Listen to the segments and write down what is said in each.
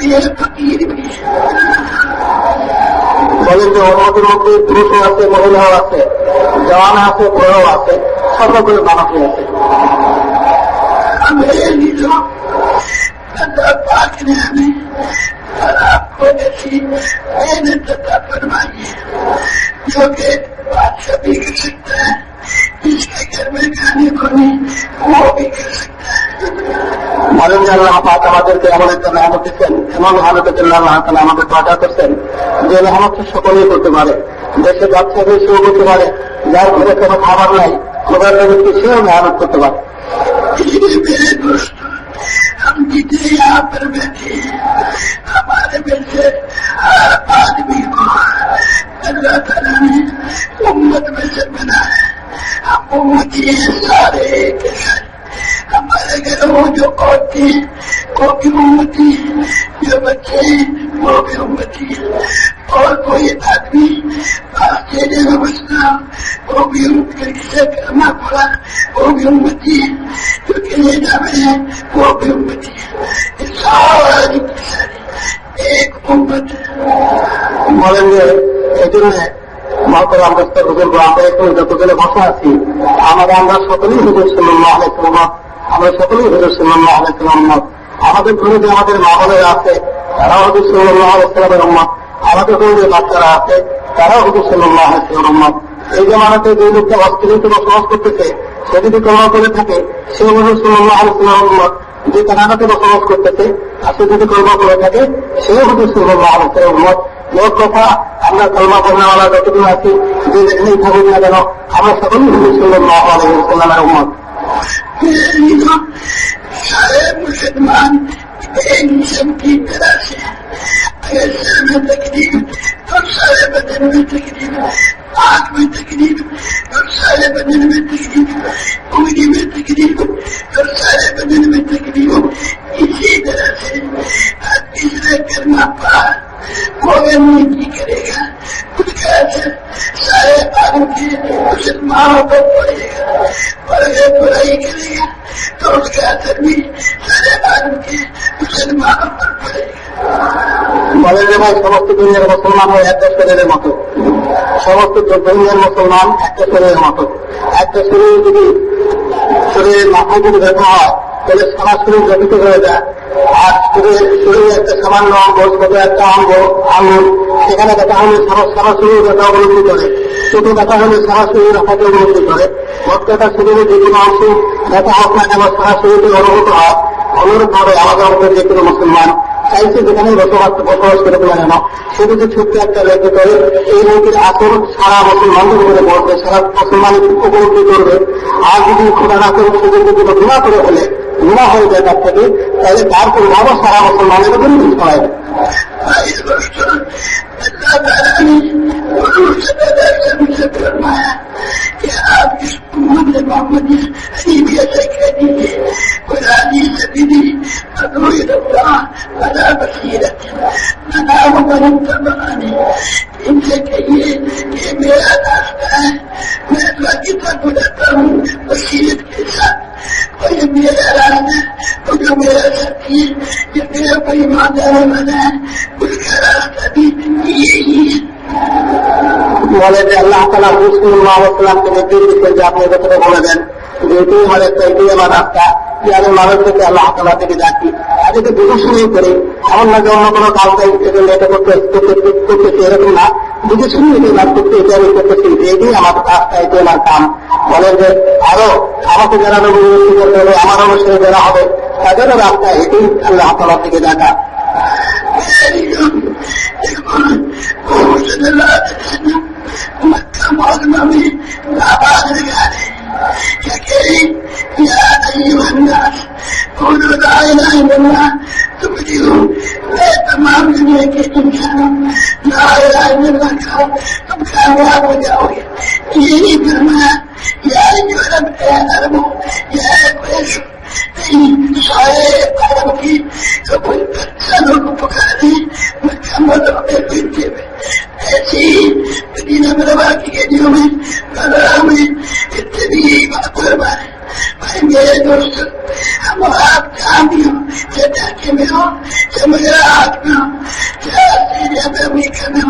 फकीर भी বলেন যে অনুমতির মধ্যে পুরুষও আছে, মহিলাও আছে, জওয়ান আছে, বড়ও আছে, সর্বকর মানুষই আছে। अल्लाह पाक ने हमें और आपको ऐसी मेहनत अता फरमाई है जो कि बादशाह भी कर सकता है, जिसके घर में खाने को नहीं वो भी कर सकता है। বলেন যে আল্লাহ পাক আমাদেরকে এমন একটা মেহনত দিচ্ছেন, এমন মেহনতের জন্য আল্লাহ তাআলা আমাদের ওয়াদা করছেন যে মেহনত সকলেই করতে পারে, দেশে বাচ্চা সেও করতে পারে, যার ঘরে কোনো খাবার নাই খোদার ব্যক্তি সেও মেহনত করতে পারে। हम जितने यहाँ पर बैठे हैं हमारे में से हर आदमी को अल्लाह ताला ने उम्मत में से बनाया है। हम उम्मती हैं सारे के सारे। हमारे घरों जो औरतें हैं वो भी उम्मती है, जो बच्चे हैं वो भी उम्मती है, और कोई आदमी आश्चर्य में बसना वो भी किसे करना पड़ा वो भी उम्मती है, जो कनेडा में है वो भी उम्मती है। सारी की सारी एक उम्मत बोलेंगे মহতরাম দোস্ত বুজুর্গ, আমরা এখন যতগুলো বসা আছি আমরা সকলেই হুজুর সাল্লাল্লাহু আলাইহি ওয়াসাল্লাম, আমরা সকলেই হুজুর সাল্লাল্লাহু আলাইহি ওয়াসাল্লাম। আমাদের ঘরে যে আমাদের মা বোনেরা আছে তারাও হুজুর সাল্লাল্লাহু আলাইহি ওয়াসাল্লামের উম্মত, আমাদের ঘরে যে বাচ্চারা আছে তারাও হুজুর সাল্লাল্লাহু আলাইহি ওয়াসাল্লামের উম্মত। এই জামানাতে যে লোকটা অস্থিরিত বসবাস করতেছে সে যদি কলমা করে থাকে সে হুজুর সাল্লাল্লাহু আলাইহি ওয়াসাল্লামের উম্মত, যে কানাডাতে বসবাস করতেছে আর সে যদি কলমা করে থাকে সেও হুজুর সাল্লাল্লাহু আলাইহি ওয়াসাল্লামের উম্মত। মোট কথা আমরা কলমা পড়নেওয়ালা যতদিন আছি যে যেখানেই থাকুক না কেন আমরা সকলেই হুজুর সাল্লাল্লাহু আলাইহি ওয়াসাল্লামের উম্মত। सारे मुसलमान एक जिस्म की तरह से अगर सर में तकलीफ तो सारे बदन में तकलीफ, आंख में तकलीफ और सारे बदन में तकलीफ, उंगली में तकलीफ और सारे बदन में तकलीफ, इसी तरह से तीसरा करना पड़ा वो नहीं करेगा उसका असर सारे आदमी के मुसलमानों पर पड़ेगा, और अगर बुराई करेगा तो उसका असर भी सारे आदमी के मुसलमानों पर पड़ेगा। বলেন যে ভাই সমস্ত দুনিয়ার মুসলমান হয় একটা শরীরের মতো, সমস্ত দুনিয়ার মুসলমান একটা শরীরের মতো। একটা শরীর যদি শরীরের মাথায় যদি ব্যথা হয় তাহলে সারা শরীর গঠিত হয়ে যায়, আর শরীরে একটা সামান্য অঙ্গ ছোট একটা অঙ্গ আঙুল সেখানে ব্যথা হলে সারা শরীর ব্যথা অবলম্বন করে, ছোট ব্যথা হলে সারা শরীর ব্যথাকে অবলম্বন করে। মোট কথা শরীরে যে কোনো অংশ ব্যথা হোক না কেন সারা শরীরে অনুভূত হয়। অনুরূপভাবে আলাদা অঙ্গের যে কোনো মুসলমান চাইছে যেখানেই বসবাস করে না কেন সে যদি ছোট্ট একটা রেখে করে এই রোগের আসর সারা মুসলমানদের উপরে পড়বে, সারা মুসলমান উপলব্ধি করবে। আর যদি খোদা না করে সে যদি কোনো গুনাহ করে ফেলে গুনাহ হয়ে যায় তার থেকে, তাহলে তার প্রভাবও সারা মুসলমানের উপরে ছড়ায়। आप इस उम्मत मोहम्मद हनीफिया से कह दीजिए कुरानी सदीदी बड़ा बसीरत बड़ा बनाने, इनसे कहिए कि मेरा रास्ता है, मैं अल्लाह की तरफ जाता हूँ बसीरत के साथ, और ये मेरा रास्ता है, और जो मेरा साथी है ये मेरा कोई ईमानदार बना है उसका रास्ता भी यही है। বলে যে আল্লাহ তাআলা রাসূলুল্লাহ সাল্লাল্লাহু আলাইহি ওয়াসাল্লামকে নির্দেশ দিচ্ছেন যে আপনি কথা বলে দেন যে এটাই আমার একটা এটাই আমার রাস্তা, যে আমি মানুষকে আল্লাহ তাআলা থেকে ডাকি। আর যদি বুঝে শুনেই করে এমন না যে অন্য কোনো কাউকে এটা করতেছে এরকম না, বুঝে শুনে এটা লাভ করতে এটা আমি করতেছি যে এটাই আমার রাস্তা, এটাই আমার কাম। বলেন যে আরো আমাকে যারা নবী করতে হবে আমার অনুসারে যারা হবে তাদেরও রাস্তা এটাই আল্লাহ তাআলা থেকে ডাকা। मक्का मुअज़्ज़मा में आवाज लगा रहे क्या कह रही या अय्युहन्नास क़ूलू ला इलाहा इल्लल्लाह तुफ़्लिहू, तमाम दुनिया के इंसानों ला इलाहा इल्लल्लाह कहो तुम कामयाब हो जाओगे। यही फरमाया या अय्युहल अरबू या कुरैश, सारे अरब की कबूल इंसानों को पुकारे मक्का मुअज़्ज़मा में पहुंचे हुए। ऐसी मदीना मुनव्वरा की गलियों में बाजारों में इतनी बात है। भाई मेरे दोस्त, हम आप जहाँ भी हो, चाहे ढाके में हो समझ आत्मा क्या ज्यादा भी करना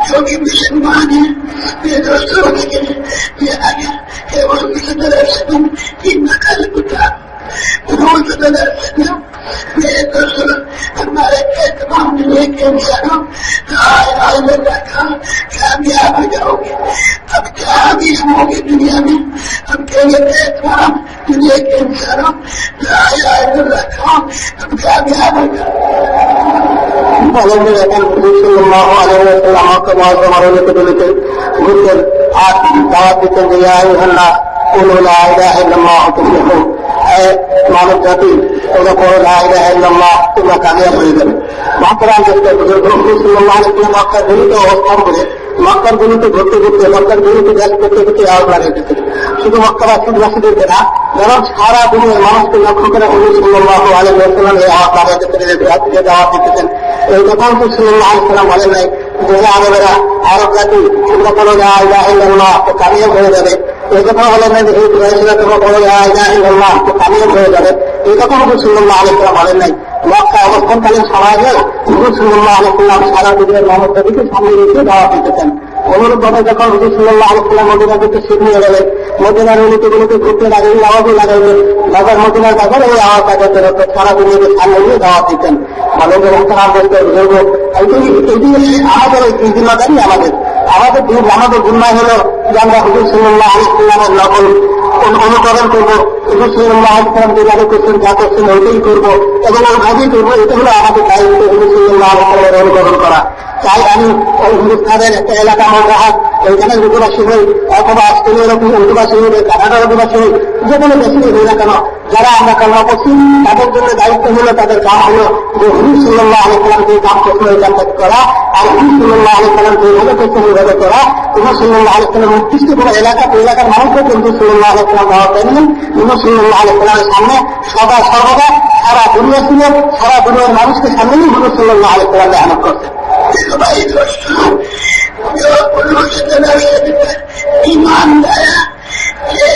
जो कि मुसलमान है मेरे दोस्तों के लिए आगे केवल मुसलमान की नकल उतार मेरे दोस्तों हमारे तमाम दुनिया के इंसानों कामयाब हो जाओगे। अब क्या भी होगी दुनिया में हम कहेंगे तमाम दुनिया के इंसानों अब कामयाब हो जाओ। मानव जाति তোমরা পড়ো লা ইলাহা ইল্লাল্লাহ তোমরা কামিয়াব হয়ে যাবে। মক্কার গলিতে অবস্থান করে মক্কার গলিতে ঘুরতে ঘুরতে মক্কার গলিতে গ্যাস করতে করতে আওয়াজ লাগিয়েছে। শুধু মক্কাবাসীদেরকে না বরং সারা দুনিয়ার মানুষকে লক্ষ্য করে হুজুর সাল্লাল্লাহু আলাইহি ওয়াসাল্লাম এই আওয়াজ লাগাতে দাওয়াত দিতেছেন। এই তখন তো সাল্লাল্লাহু আলাইহি ওয়াসাল্লাম বলেন নাই যে আরবেরা আরব জাতি তোমরা পড়ো লা ইলাহা ইল্লাল্লাহ তো কামিয়াব হয়ে যাবে। এই কথা বলেন নাই যে এই কুরাইশরা তোমরা পড়ো লা ইলাহা ইল্লাল্লাহ তো কামিয়াব হয়ে যাবে। এই কথা হুজুর সাল্লাল্লাহু আলাইহি ওয়াসাল্লাম বলেন নাই। মক্কা অবস্থানকালীন সমাজে হুজুর সাল্লাল্লাহু আলাইহি ওয়াসাল্লাম সারা দুনিয়ার মানব জাতিকে সামনে রেখে দাওয়াত দিতেছেন। অনুরূপভাবে যখন হুজুর সাল্লাল্লাহু আলাইহি ওয়াসাল্লাম মদিনা থেকে সিরিয়ে গেলেন, মদিনার অলিতে ঘুরতে লাগলেন, আওয়াজও লাগাইলেন, বাজার মদিনার বাজারে এই আওয়াজ লাগাতে হতো, সারা দুনিয়াকে সামনে নিয়ে দাওয়াত দিতেন। আমাদের আমাদের এই জিম্মাদারি আমাদের গুন্নাহ হলো যে আমরা হুজুর সাল্লাল্লাহু আলাইহি ওয়াসাল্লামের নকল অনুকরণ করবো, হুজুর সাল্লাল্লাহু আলাইহি ওয়াসাল্লাম যেভাবে করছেন যা করছেন ওইটাই করবো এবং ওইভাবেই করবো। এটা হলো আমাদের দায়িত্ব, হুজুর সাল্লাল্লাহু আলাইহি ওয়াসাল্লামের অনুকরণ করা। তাই আমি ওই হিন্দুস্তানের একটা এলাকা মহারাজ ওইখানে অধিবাসী হই অথবা অস্ট্রেলিয়ার অধিবাসী হই, কানাডার অধিবাসী হই, যে কোনো দেশে হই না কেন, যারা আমরা কামনা করছি তাদের জন্য দায়িত্ব হলো, তাদের কাম হলো যে হুজুর সাল্লাল্লাহু আলাইহি ওয়াসাল্লাম যে কাম করছেন ওই কামটা করা, আর হুজুর সাল্লাল্লাহু আলাইহি ওয়াসাল্লাম যেভাবে করছেন ওইভাবে করা। হুজুর সাল্লাল্লাহু আলাইহি ওয়াসাল্লাম নির্দিষ্ট কোনো এলাকার মানুষকে কিন্তু সাল্লাল্লাহু আলাইহি ওয়াসাল্লাম দাওয়াত দেননি। হুজুর সাল্লাল্লাহু আলাইহি ওয়াসাল্লামের সামনে সর্বদা সারা দুনিয়া ছিল, সারা দুনিয়ার মানুষকে সামনে নিয়ে হুজুর সাল্লাল্লাহু আলাইহি ওয়াসাল্লাম মেহনত করছেন। ईमान लाया ये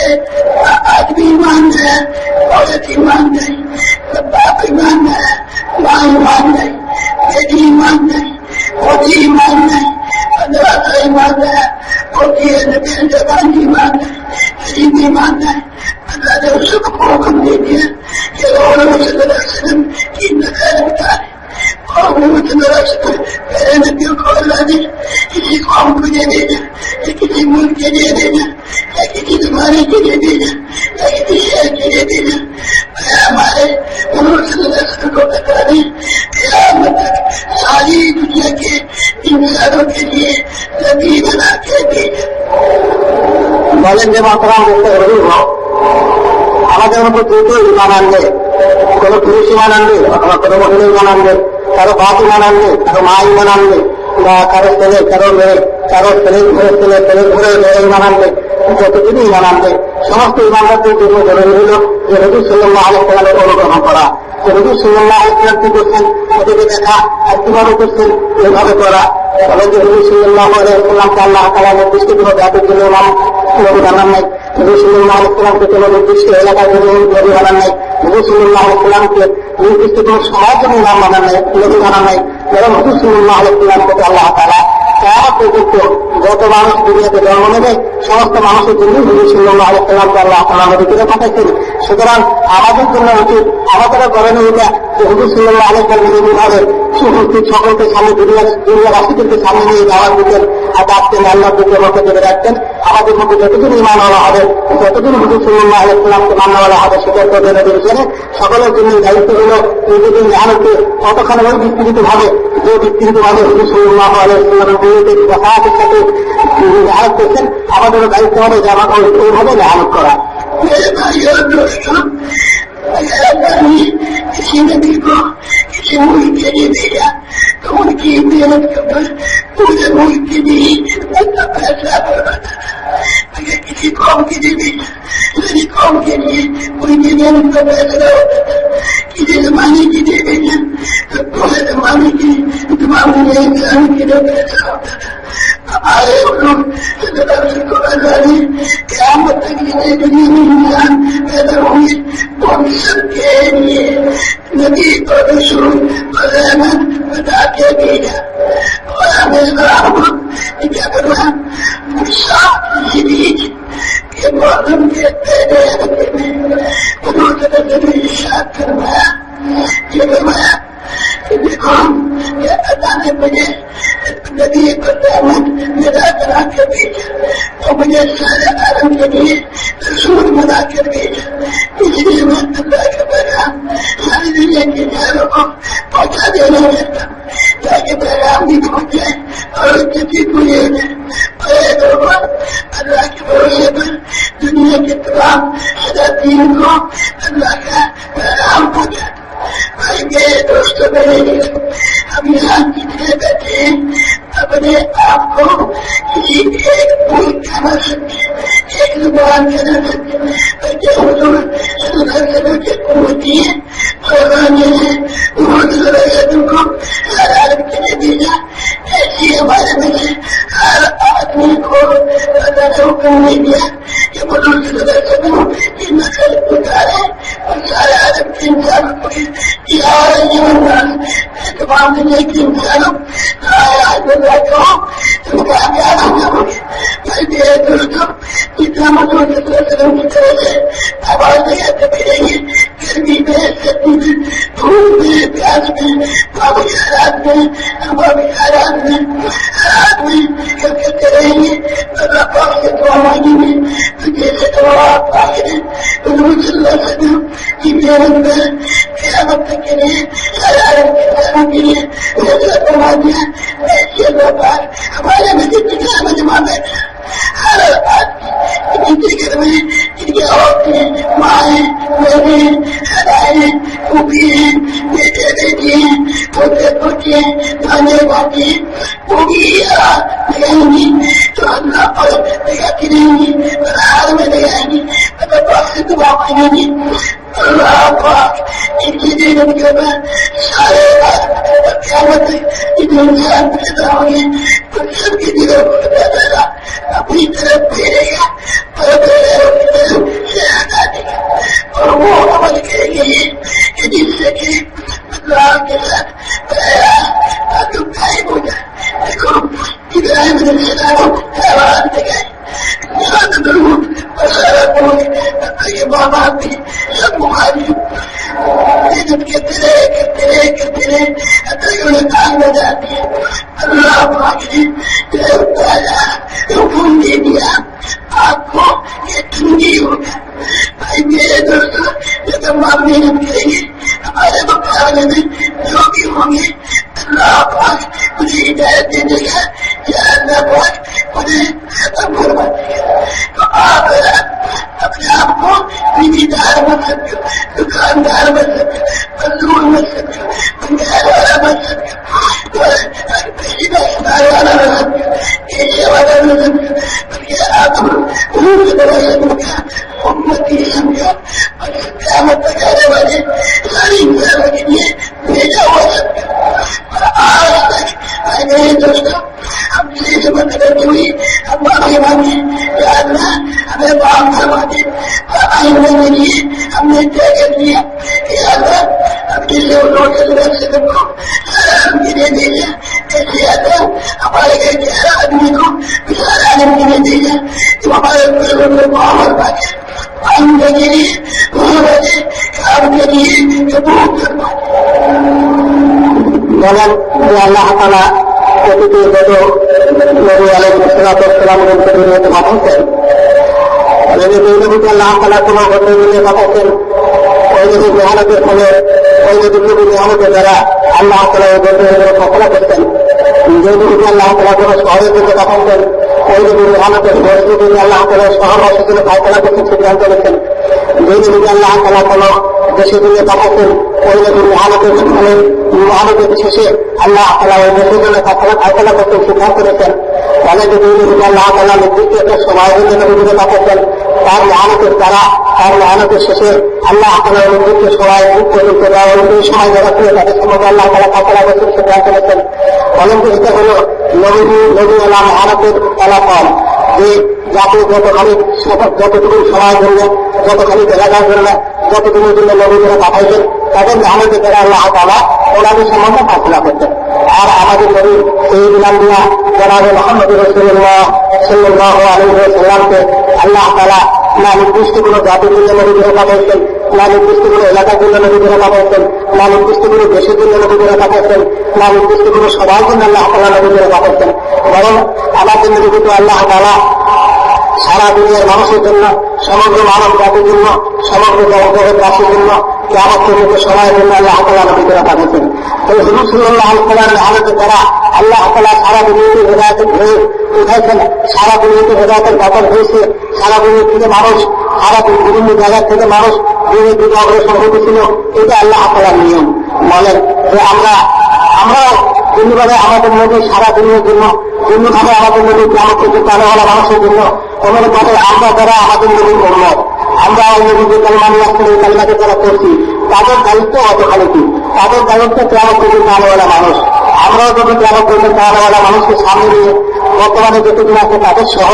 आदमी ईमान लाया, औरत ईमान नहीं, बाप ईमान लाया, माँ ईमान नहीं, बेटी ईमान नहीं, मोदी ईमान नहीं, अदालत ईमान लाया, मोदी जबान ईमान नहीं, शरीफ ईमान नहीं। अल्लाह ने उसको हुक्म दे दिया कि की नकल उतारे और वो मेरे नबियों को अल्लाह ने किसी कौम को दे देना या किसी मुल्क के लिए देना या किसी जमाने के लिए देना या किसी शहर के लिए देना। मैं हमारे को बता दें क़यामत तक सारी दुनिया के इंसानों के लिए नबी बना के देना। বলেন যে মাত্রাম দেখতে আমাদের মতো দুটো ইমান আনবে, কোনো পুরুষ ইমান আনবে অথবা কোনো মহিলা ইমান আনবে, কারো বাপ ইমান আনবে, কারো মা ইমান আনবে, বা কারো ছেলে কারো মেয়ে, কারো ছেলের ঘরে মেয়ে ইমান আনবে, যতদিন ইমান আনবে সমস্ত ইমানদারদের জন্য জরুরি হল যে হুজুর সাল্লাল্লাহু আলাইহি ওয়াসাল্লামের অনুকরণ করা। যে হুজুর সাল্লাল্লাহু আলাইহি ওয়াসাল্লাম কি করছেন ওদেরকে দেখা আর কিভাবে করছেন এভাবে করা। তবে যে হুজুর সাল্লাল্লাহু আলাইহি ওয়াসাল্লামকে আল্লাহ তাআলা নির্দিষ্ট কোনো জাতির জন্য ইমাম নবী বানান নাই, হুজুর সাল্লাল্লাহু আলাইহি ওয়াসাল্লামকে কোনো নির্দিষ্ট এলাকার জন্য নবী বানান নাই, হুজুর সাল্লাল্লাহু আলাইহি ওয়াসাল্লামকে নির্দিষ্ট কোনো সমাজ জন্য ইমাম বানান নাই, নবী বানান নাই, বরং হুজুর সাল্লাল্লাহু আলাইহি ওয়াসাল্লামকে আল্লাহ তাআলা কিয়ামত পর্যন্ত যত মানুষ দুনিয়াতে জন্ম নেবে সমস্ত মানুষের জন্য হুজুর সাল্লাল্লাহু আলাইহি ওয়াসাল্লামকে আল্লাহ তাআলা আমাদের দিকে পাঠাইছেন। সুতরাং আমাদের জন্য উচিত আমাদেরও করণীয় এটা যে হুজুর সাল্লাল্লাহু আলাইহি ওয়াসাল্লাম যেভাবে সুস্থিত সকলকে সামনে দুনিয়াবাসীদেরকে সামনে নিয়ে দাওয়াত দিতেন আর ডাকতেন, আল্লাহর দিকে মতো করে রাখতেন, আমাদের মধ্যে যতদিন ইমানওয়ালা হবে যতদিন হুজুর সাল্লাল্লাহু আলাইহি ওয়াসাল্লামকে মানওয়ালা হবে সেটা প্রয়োজনীয় হিসেবে সকলের জন্য দায়িত্ব হলো নিজেদের জ্ঞানকে কতখানি ওই ব্যক্তিগতভাবে যে ব্যক্তিগতভাবে হুজুর সাল্লাল্লাহু আলাইহি ওয়াসাল্লামের বিরুদ্ধে জামাতের সাথে জ্ঞান করছেন আমাদেরও দায়িত্ব হবে যে আমাকে ওইভাবে জ্ঞান করা। किसी नबी को किसी मुल्क के लिए भेजा तो उनकी मेहनत के ऊपर पूरे मुल्क के लिए अपना फैसला करवाता था। अगर किसी कौम के लिए भेजा मेरी कौम के लिए उनकी मेहनत का फैसला होता था। किसी जमाने के लिए भेजा तो पूरे जमाने के तमाम इंसान के लिए फैसला होता था। हमारे लोग क़यामत तक ये दुनिया में इंसान पैदा हुए हम सबके लिए नबी को रसूल और रहमत बता के भेजा और हमें क्या करना शरीर के मौसम के पहले हफ्ते में उन्होंने इशारा करवाया ये करवाया कि देखो ये अल्लाह ने मुझे नबी को रहमत बता करा के भेजा तो मुझे सारे आलम के लिए रसूल बना कर भेजा इसलिए मैं अल्लाह के पैगाम सारी दुनिया के चारों को पहुंचा देना चाहता हूँ ताकि पैगाम भी पहुंच जाए और किसी पूरी हो जाए अल्लाह के भरोसे पर दुनिया के तमाम शराबीन को अल्लाह का पैगाम पहुंचा भाई मेरे दोस्तों मेरे हम यहाँ जितने बैठे हैं अपने आप को किसी एक मुल्क का न समझे एक जुबान का न समझे बल्कि हुजूर सल्लल्लाहु अलैहि वसल्लम की उम्मती है और जैसे हुजूर सल्लल्लाहु अलैहि वसल्लम को हर आदम के लिए भेजा ऐसी हमारे में से हर आदमी को अल्लाह ने हुक्म नहीं दिया कि हुजूर सल्लल्लाहु अलैहि वसल्लम की नस्ल उतारे और सारे आदम के इंसानों को तमाम दुनिया के इंसानों मेरे दोस्तों जितना मतलब की तरह से आवाज लगाते फिरेंगे गर्मी में सर्दी में धूप में प्यास में बाबू हालात में हमारे हालात में हालात में करते रहेंगे अल्लाह पाक से दुआ मांगेंगे तो जैसे दुआ पाएंगे हुजूर सल्लल्लाहु अलैहि वसल्लम की मेहनत में क़यामत तक के लिए हजारों के सालों के लिए फैसला करवा दिया ऐसे लोग हमारे मस्जिद की में जमा बैठा हर आदमी जिनके घर में जिनकी औरतें माएँ बहनें हदाएँ फूफी हैं बेटे बेटी हैं पोते पोते भाने भाती वो भी लगाएंगी तो अल्लाह पर लगाती रहेंगी और हार में लगाएंगी मतलब पाक से दुआ मांगेंगी अल्लाह पाक इनकी जीवन के ऊपर सारे क़यामत इतने इंसान पैदा होंगे तो सबके दिलों को पैदा अपनी तरफ फेरेगा और की तरफ से हटा देगा और वो अमल करेंगे कि जिससे कि अल्लाह के साथ ताल्लुक कायम हो जाए। देखो इब्राहिम अलैहिस्सलाम हैवान लगाए ये माँ बाप भी सब मुखालिफ मेहनत करते रहे उन्हें ताल में जाती है अल्लाह पाक ने हुक्म दे दिया आपको ये ठंडी होगा। भाई मेरे दोस्तों जब हम मेहनत करेंगे हमारे मुकाबले में जो भी होंगे अल्लाह पाक उन्हें हिदायत दे देगा या अल्लाह पाक उन्हें खत्म करवा देगा। तो आप अपने आप को जिम्मेदार मत समझो, दुकानदार मत समझो, मजदूर मत समझो, पंचायत वाला मत समझो, पहली बार वाला मत समझो, ऐसे वाला मत समझो, बल्कि आप उम्मती समझो और क़यामत तक आने वाले सारी इंसानों के लिए भेजा हुआ समझो। और आज तक मेरे दोस्तों हमसे जो मदद हुई हम माफी मांगे या अल्लाह हमें माफ करवा दे और आइंदा के लिए हमने तय कर लिया कि अल्लाह अब जिससे उन्होंने को गिरे भेजा ऐसे अल्लाह हमारे घर के हर आदमी को सारा आलम गिरे भेजा तो हमारे बुजुर्गों को माहौल बांटे आइंदा के लिए बजे काम के लिए कबूल करवा अल्लाह ताला প্রতিটি নবী আলাইহিসসালামের দুনিয়াতে পাঠাচ্ছেন নবী নবীকে আল্লাহ তাআলা তোমার হতে মিলে পাঠাচ্ছেন ওই নবী মেহনতের ফলে ওই নবী মেহনতের দ্বারা আল্লাহ তাআলা ওই দুনিয়াকে সফল করতেন যে নবীকে আল্লাহ তাআলা কোনো শহরের দিকে পাঠাচ্ছেন ওই নবী মেহনতের পরিস্থিতি আল্লাহ তাআলা শহরবাসীর জন্য ফায়সালা করতে সিদ্ধান্ত নিয়েছেন যে নবীকে আল্লাহ তাআলা কোনো দেশে দিয়ে পাঠাচ্ছেন ওই নবী মেহনতের শেষে আল্লাহ তাআলা ওই দেশের জন্য ফায়সালা করতে সিদ্ধান্ত নিয়েছেন তাহলে যদি আল্লাহ তাআলা নির্দিষ্ট একটা সময়ের জন্য নবীকে পাঠাচ্ছেন তার মেহনতের দ্বারা তার মেহনতের শেষে আল্লাহ তাআলা নির্দিষ্ট সময় বুক পর্যন্ত বা ওই সময় যারা ছিল তাদের সম্পর্কে আল্লাহ তাআলা ফায়সালা করতে সিদ্ধান্ত নিয়েছেন। বলেন যে এটা হলো নবী আল্লাহ মেহনতের ফলাফল। যে যাকে যতটুকু সময়ের জন্য, যতখানি এলাকার জন্য, যতটুকুর জন্য নবীরা পাঠাইছেন, তাদের আমাদের যারা আল্লাহ তাআলা ওনাদের সম্বন্ধে ফাসলা করতেন। আর আমাদের নবী সেই বিনান্দিয়া জনাবে মুহাম্মদ রাসূলুল্লাহ সাল্লাল্লাহু আলাইহি ওয়াসাল্লামকে আল্লাহ তাআলা না নির্দিষ্ট কোনো জাতির জন্য নবীরা পাঠাইছেন, না নির্দিষ্ট কোনো এলাকার জন্য নবীরা পাঠাইছেন, না নির্দিষ্ট কোনো দেশের জন্য নবীরা পাঠাইছেন, না নির্দিষ্ট কোনো সবার জন্য আল্লাহ তাআলা নবীরা পাঠাইছেন। বরং আমাদের নবীকে আল্লাহ তাআলা সারা দুনিয়ার মানুষের জন্য, সমগ্র মানব জাতির জন্য, সমগ্র জগৎবাসীর জন্য, কিয়ামত পর্যন্ত সবার জন্য আল্লাহ তাআলা নবীরা পাঠাইছেন। এই হুজুর সাল্লাল্লাহু আলাইহি ওয়াসাল্লামের আলোচনা দ্বারা আল্লাহ তাআলা সারা দুনিয়াতে হেদায়েতের ঢেউ উঠাইছেন, সারা দুনিয়াতে হেদায়েতের বাতাস হয়েছে, সারা দুনিয়া থেকে মানুষ, সারা বিভিন্ন জায়গা থেকে মানুষ দিনের দিকে অগ্রসর হতেছিল। এটা আল্লাহ তাআলার নিয়ম। বলেন যে আমরা যেভাবে আমাদের নবী সারা দুনিয়ার জন্য, যেভাবে আমাদের নবী কিয়ামত পর্যন্ত আলোওয়ালা মানুষের জন্য, অনুরূপভাবে আমরা যারা আমাদের নবীর উম্মত, আমরা ওই নবীকে কালিমা নিয়ে আসলে এই কালিমাকে যারা করছি, তাদের দায়িত্ব অতখানি কি? তাদের দায়িত্ব কিয়ামত পর্যন্ত আলোওয়ালা মানুষ। আমরাও যদি কিয়ামত পর্যন্ত আলোওয়ালা মানুষকে সামনে নিয়ে বর্তমানে যতদিন আছে তাদের সহ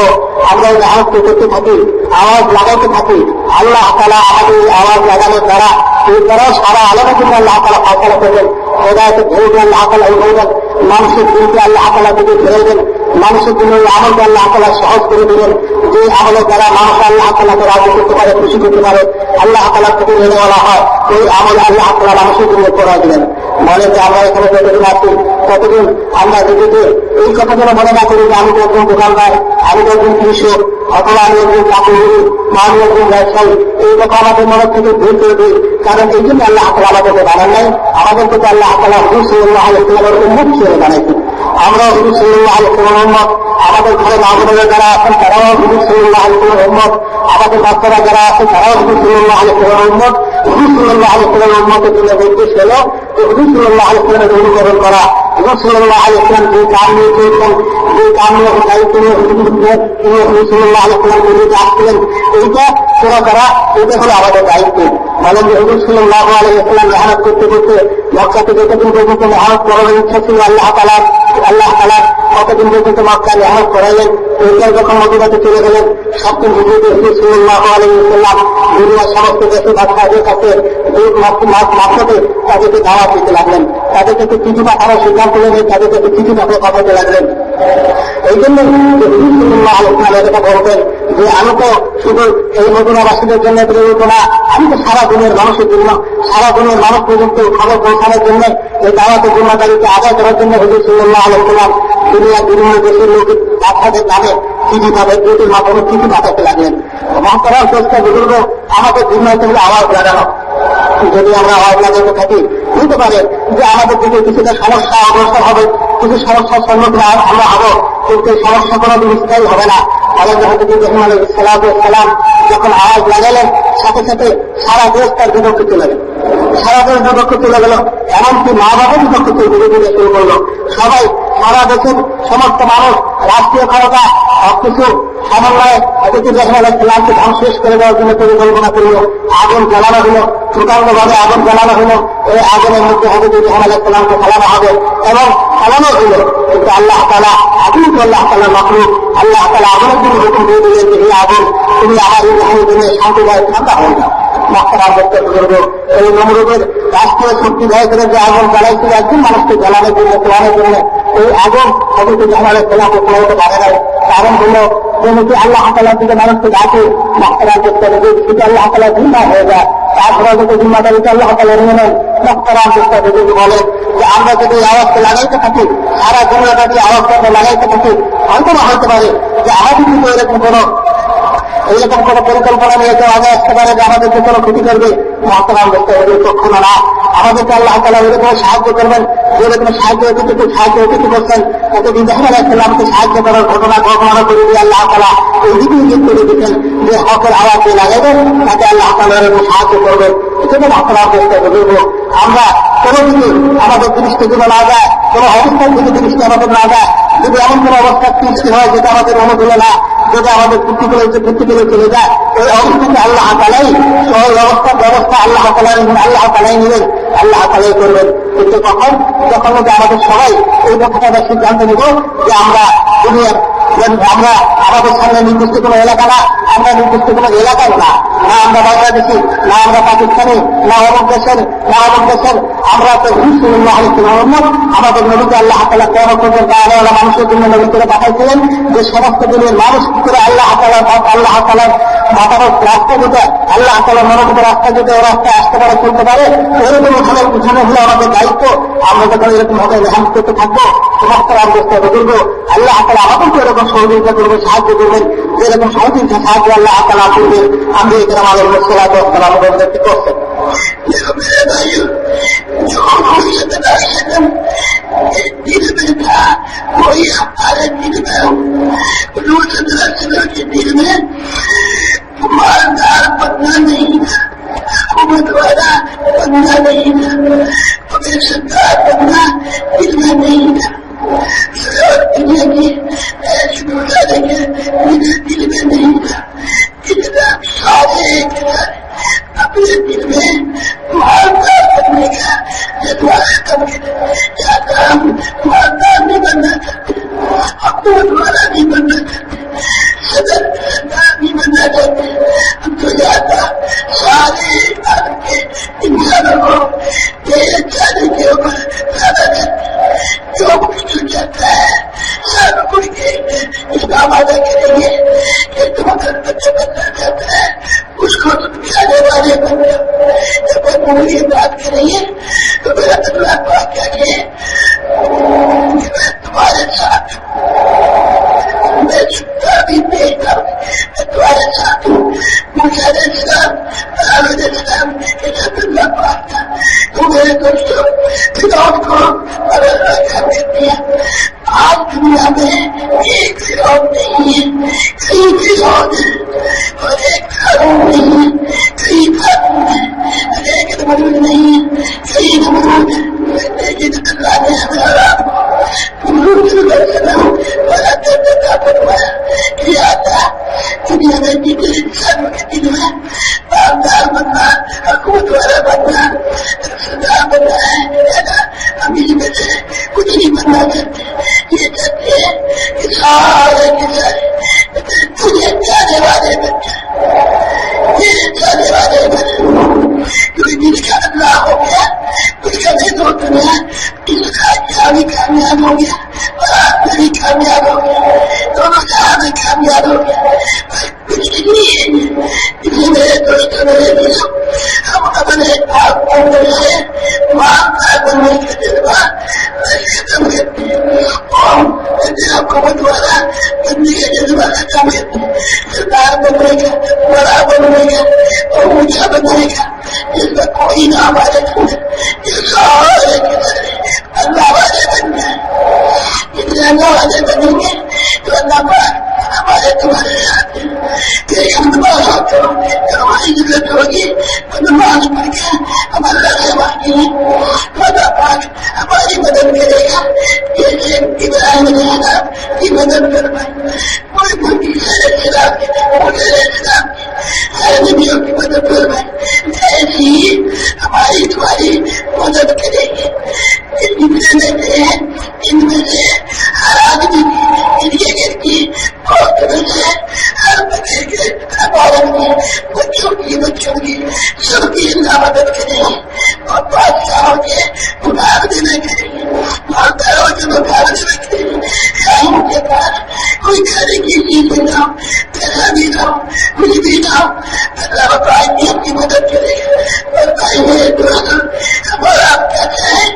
আমরা এই আওয়াজ করতে থাকি, আওয়াজ লাগাইতে থাকি, আল্লাহ তাআলা আমাদের এই আওয়াজ লাগানোর দ্বারা এই দ্বারাও সারা আলাদা জন্য আল্লাহ তাআলা ফয়সালা করবেন। হেদায়েতের ঢেউ আল্লাহ তাআলা উঠাইবেন, মানুষের দিনকে আল্লাহ তাআলা দিকে ফেরাই দেন, মানুষের জন্য এই আমলকে আল্লাহ তাআলা সহজ করে দেবেন। যে আমলের দ্বারা মানুষ আল্লাহ তাআলাকে রাজি করতে পারে, খুশি করতে পারে, আল্লাহ তাআলার থেকে মেনে নেওয়া হয়, এই আমল আল্লাহ তাআলা মানুষের জন্য করা দিলেন। মনে যে আমরা এখানে যতদিন আছি ততদিন আমরা নিজেকে এই কথাগুলো মনে না করি যে আমি তো একজন দোকানদার, আমি তো একজন কৃষক, অথবা আমি একজন চাকরি, আমি একজন ব্যবসায়ী, এই কথা আমাদের মনের থেকে দূর করে দিই। কারণ এই জন্য আল্লাহ তাআলা আমাদেরকে বানান নাই, আমাদেরকে তো আল্লাহ তাআলা হুজুর সাল্লাল্লাহু আলাইহি ওয়াসাল্লামের উম্মত হিসেবে বানাইছেন। আমরা হুজুর সাল্লাল্লাহু আলাইহি ওয়াসাল্লামের উম্মত, আমাদের ঘরে মা বোনেরা যারা আছেন তারাও হুজুর সাল্লাল্লাহু আলাইহি ওয়াসাল্লামের উম্মত, আমাদের বাচ্চারা যারা আছে তারাও হুজুর সাল্লাল্লাহু আলাইহি ওয়াসাল্লামের উম্মত। হুজুর সাল্লাল্লাহু আলাইহি ওয়াসাল্লামের উম্মতের জন্য নির্দেশ হলো যে হুজুর সাল্লাল্লাহু আলাইহি ওয়াসাল্লামের অনুকরণ করা। হুজুর সাল্লাল্লাহু আলাইহি ওয়াসাল্লাম যে কাম নিয়ে চলতেন, যে কাম নিয়ে দায়িত্ব নিয়ে হুজুর সাল্লাল্লাহু আলাইহি ওয়াসাল্লাম নিয়ে আসছিলেন, এইটা পুরো করা, এটা হলো আমাদের দায়িত্ব। বলেন যে হুজুর সাল্লাল্লাহু আলাইহি ওয়াসাল্লাম মেহনত করতে করতে মক্কাতে যতদিন পর্যন্ত মেহনত করার ইচ্ছা ছিল আল্লাহ তাআলা কতদিন পর্যন্ত মক্কা মেহনত করাইলেন। এইটার যখন মদিনাতে চলে গেলেন, সপ্তম হিজরিতে হুজুর সাল্লাল্লাহু আলাইহি ওয়াসাল্লাম দুনিয়ার সমস্ত দেশে বাদশাহদের কাছে মাধ্যমে তাদেরকে দাওয়াত দিতে লাগলেন, তাদেরকে চিঠি পাঠানোর সিদ্ধান্ত নিয়ে তাদেরকে চিঠি পাঠাতে লাগলেন। এই জন্য হুজুর সাল্লাল্লাহু আলাইহি ওয়াসাল্লাম এটা বলতেন যে আমি তো শুধু এই মদিনাবাসীদের জন্য প্রেরিত না, আমি তো সারা দুনিয়ার মানুষের জন্য, সারা দুনিয়ার মানুষ পর্যন্ত খবর পৌঁছানোর জন্য, এই দাওয়াতের জিম্মাদারিকে আদায় করার জন্য হুজুর সাল্লাল্লাহু আলাইহি ওয়াসাল্লাম দুনিয়ার বিভিন্ন দেশের লোক বাচ্চাদের নামে চিঠি চিঠির মাধ্যমে চিঠি পাঠাতে লাগলেন। মহাতারার চেষ্টা বুজুর্গ আমাদের জিম্মাতে হলে আওয়াজ লাগানো। যদি আমরা আওয়াজ লাগাতে থাকি, বুঝতে পারে যে আমাদের দিকে কিছুটা সমস্যা অগ্রসর হবে, কিছু সমস্যার সম্মুখীন আমরা হবো, কিন্তু এই সমস্যা কোনোদিন স্থায়ী হবে না। আল্লাহ ইব্রাহিম আলাইহিস সালাম যখন আওয়াজ লাগালেন, সাথে সাথে সারা দেশ তার বিপক্ষে চলে গেল, সারা দেশ বিপক্ষে চলে গেল, এমনকি মা বাবার বিপক্ষে বিরোধিতা শুরু করলো। সবাই, সারা দেশের সমস্ত মানুষ, রাষ্ট্রীয় ক্ষমতা সবকিছু সমন্বয়ে ইব্রাহিম আলাইহিস সালামকে ধ্বংস করে দেওয়ার জন্য পরিকল্পনা করল। আগুন জ্বালানো হলো, প্রকাণ্ডভাবে আগুন জ্বালানো হলো। এই আগুনের মধ্যে ইব্রাহিম আলাইহিস সালামকে ফেলানো হবে এবং ফেলানো হলো। কিন্তু আল্লাহ তাআলা, আগুন তো আল্লাহ তাআলার মাখলুক, আল্লাহ তাআলা আগুনের জন্য হুকুম দিয়ে দিলেন যে এই আগুন তুমি আমার ইব্রাহিমের জন্য শান্তিদায়ক ঠান্ডা হয়ে যাও। মাস্টার করতে বুজুর্গ, এই নমরুদের রাষ্ট্রীয় শক্তি ভয় করে যে আগুন জ্বালাইছিল একজন মানুষকে জ্বালানোর জন্য, পোড়ানোর জন্য, এই আগুন হয়তো জানালে খোলাকে পোড়াতে পারে নাই। কারণ হলো যেহেতু আল্লাহ তাআলার দিকে মানুষকে ডাকে, মাস্টার করতে হবে সেটা আল্লাহ তাআলা জিম্মা হয়ে যায়। তারপরে যদি জিম্মাদারিকে আল্লাহ তাআলা নিয়ে নেন, মাস্টার করতে বুজুর্গ বলেন যে আমরা যদি আওয়াজকে লাগাইতে থাকি, সারা দুনিয়াটা দিয়ে আওয়াজটাকে লাগাইতে থাকি, হয়তো না হতে পারে যে আমাদের কিন্তু এরকম কোনো পরিকল্পনা নিয়ে কেউ আগে আসতে পারে যে আমাদেরকে কোনো ক্ষতি করবে। মহতারাম দেখতে হবে কখনো না। আমাদেরকে আল্লাহ তাআলা এরকম সাহায্য করবেন, যেরকম সাহায্য অতিথি করছেন, তাতে ইব্রাহিম আলাইহিস সালামকে সাহায্য করার ঘটনা করে দিয়ে আল্লাহ তাআলা এই দিকেই ইঙ্গিত করে দিচ্ছেন যে হকের আওয়াজে লাগাবেন, তাতে আল্লাহ তাআলা এরকম সাহায্য করবেন। এজন্য মহতারাম দেখতে হবে আমরা কোনো দিকে আমাদের দৃষ্টি যেন না যায়, কোনো অবস্থান থেকে দৃষ্টি আমাদের না যায়। যদি এমন কোনো অবস্থার সৃষ্টি হয় যেটা আমাদের অনুকূলে না, যেটা আমাদের প্রতিকূলে চলে যায়, ওই অবস্থাকে আল্লাহ তাআলাই, ওই ব্যবস্থা আল্লাহ তাআলাই নেবেন, আল্লাহ তাআলাই করবেন। কিন্তু কখন? যখন আমাদের সবাই এই কথাটা সিদ্ধান্ত নেব যে আমরা দুনিয়ার আমরা আমাদের সামনে নির্দিষ্ট কোনো এলাকা না, আমরা নির্দিষ্ট কোনো এলাকার না, না আমরা বাংলাদেশি, না আমরা পাকিস্তানি, না অমুক দেশের, না অমুক দেশের, আমরা তো মুসলিম আমাদের নবীকে আল্লাহ তাআলা কেমন পর্যন্ত আল্লাহ মানুষের জন্য নবী করে পাঠাইছিলেন, যে সমস্ত দিনের মানুষ করে আল্লাহ তাআলার মাতারক রাস্তা যেটা আল্লাহ তাআলার মনোনীত রাস্তা যেটা ও রাস্তায় আসতে পারে, চলতে পারে, এরকম ওখানে উঠানো হলো আমাদের দায়িত্ব। আমরা যখন এরকম ভাবে মেহনত করতে থাকবো, সমস্ত রাজস্ব করবো, আল্লাহ তাআলা আমাদেরকে এরকম সহযোগিতা করবে, সাহায্য করবেন, যেরকম সহযোগিতা সাহায্য আল্লাহ তাআলা করবেন। আমি এখানে আমাদের মুসলামদেরকে করছেন। दिल में था कोई हमारे दिल में के दिल में मालदार बनना नहीं था, हुकूमत वाला बनना नहीं था, हमें सरकार बनना दिल में नहीं था। दुनिया की ऐसी गुजारे के मेरे दिल में नहीं था। इतना सारे अपने दिल में मालदार बनने का जज्बा खत्म चाहता, हम मालदार नहीं बनना चाहते, हुकूमत वाला नहीं बनना चाहते, सदर नहीं बनना चाहते। हम तो ज्यादा सारे आदम के इंसानों को तेरे जाने के ऊपर ज्यादा करते, जो कुछ जो चाहता है सब कुछ के इसका वादा करेंगे कि तुम अगर बच्चे बनना चाहता है उसको तुम जाने वाले बन जाओ। जब वो पूरी बात करेंगे तो मेरा अगला बात क्या कि मैं तुम्हारे साथ हूँ, मैं छुट्टा भी देखता हूँ, मैं तुम्हारे साथ हूँ। मुझे के छतल्ला पाक था। तो मेरे दोस्तों फिरौन को अल्लाह क्या कहती है, आज दुनिया में एक फिरौन नहीं है, कई फिरौन है, और एक हारून नहीं है, कई हारून है, एक नमरूद नहीं है, कई नमरूद है। लेकिन अल्लाह ने हमारा बड़ा दर्जा बनवाया कि आता दुनिया में जितने इंसान के दिल में बारदार बनना, हुकूमत वाला बनना, सरदार बनना है ना, हम इसमें से कुछ नहीं बनना चाहते। ये चाहते हैं कि सारे के सारे तुझे जाने वाले बन जाए, ये जाने वाले बन, क्योंकि जिसका अल्लाह हो गया उसका नहीं तो दुनिया इसका भी कामयाब हो गया और आप भी कामयाब हो गया, दोनों जहां में कामयाब हो गया। कुछ नहीं है इसलिए मेरे दोस्तों मेरे दोस्तों, हम अपने आप अंदर से मानदार बनने का जज्बा खत्म करते हैं और हुकूमत वाला बनने का जज्बा खत्म करते हैं। सरदार बनने का, बड़ा बनने का और ऊंचा बनने का जिसका कोई ना हमारे ये सारे के सारे अल्लाह वाले बन जाए। जितने अल्लाह वाले बनेंगे तो अल्लाह पाक हमारे तुम्हारे साथ है। हम नमाज हो हमारी जरूरत होगी तो नमाज पढ़ के हम अल्लाह से मांगेंगे, अल्लाह पाक हमारी मदद करेगा। जैसे इब्राहिम अलैहिस्सलाम की मदद करवाई, कोई मुझे सारे नबियों की मदद करवाई, ऐसी ही हमारी तुम्हारी मदद करेंगे। इनमें से हर आदमी इनके घर की औरतों से हर बच्चे के औरत की बच्चों की सबकी अल्लाह मदद करेंगे और बादशाहों के मुकाबले करेंगे, मालदारों के मुकाबले करेंगे। उनके पास कोई खाने की चीज ना हो, पैसा भी ना हो, कुछ भी ना हो, अल्लाह भाई की मदद करेगा। और भाई मेरे दोस्तों, हमारा आप कहते हैं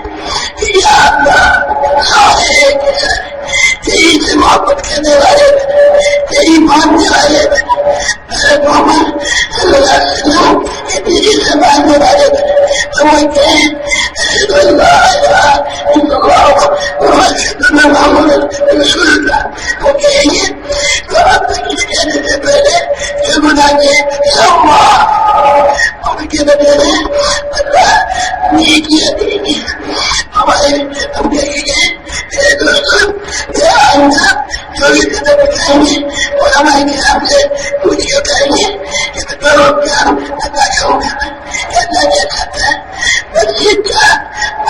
यही से मोहब्बत करने वाले बने, यही मानने वाले बने, मेरे मोहम्मद सल्लल्लाहु अलैहि वसल्लम के दीन से मानने वाले बने। तो वो कहें वो कहेंगे तो अब तक कहने से पहले जो गुनाहे उनके बदले अल्लाह नेकियां देंगे हमारे। हम देखेंगे मेरे दोस्तों, आइंदा जो भी कदम उठाएंगे और हमारे खिलाफ से कुछ उठाएंगे कि करोड़ प्यार अल्लाह का होगा। अल्लाह क्या चाहता है, मस्जिद का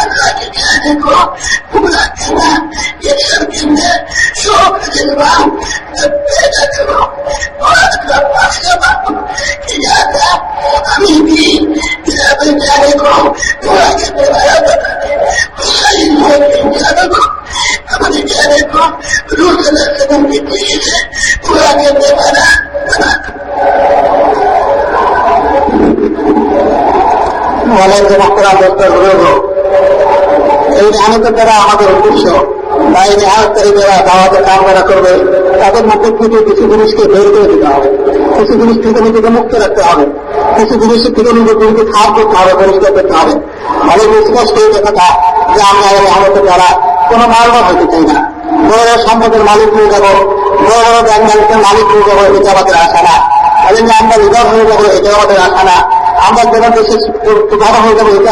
अल्लाह के चाहने को पूरा करना, ये सब के अंदर शौक الإسلام بينكم وأتبع السماء إذا أميني إلى بلدانكم وأكد بلدكم وخير إنسانكم أمريكانكم رسل السلام الدين وأكد বলেন যে মক্তরা দোস্তর বিরোধ এই নিয়ামতের দ্বারা আমাদের উদ্দেশ্য তাই নিয়ামতকারী যারা দাওয়াতের কাম করা করবে তাদের মধ্যে থেকে কিছু জিনিসকে বের করে দিতে হবে, কিছু জিনিস থেকে নিজেকে মুক্ত রাখতে হবে, কিছু জিনিসের থেকে নিজেকে খাপ করতে হবে, পরিষ্কার করতে হবে। অনেক স্পষ্ট এই কথাটা যে আমরা এই নিয়ামতের দ্বারা কোনো মালবাদ হতে চাই না, বড় সম্পদের মালিক হয়ে যাবো, বড় বড় ব্যাংক ব্যাংকের মালিক হয়ে যাবো, এটা আমাদের আশা না। তাহলে আমরা লিডার হয়ে যাবো, এটা আমাদের আশা না। আমরা যেন দেশে ভালো হয়ে যাবো, এটা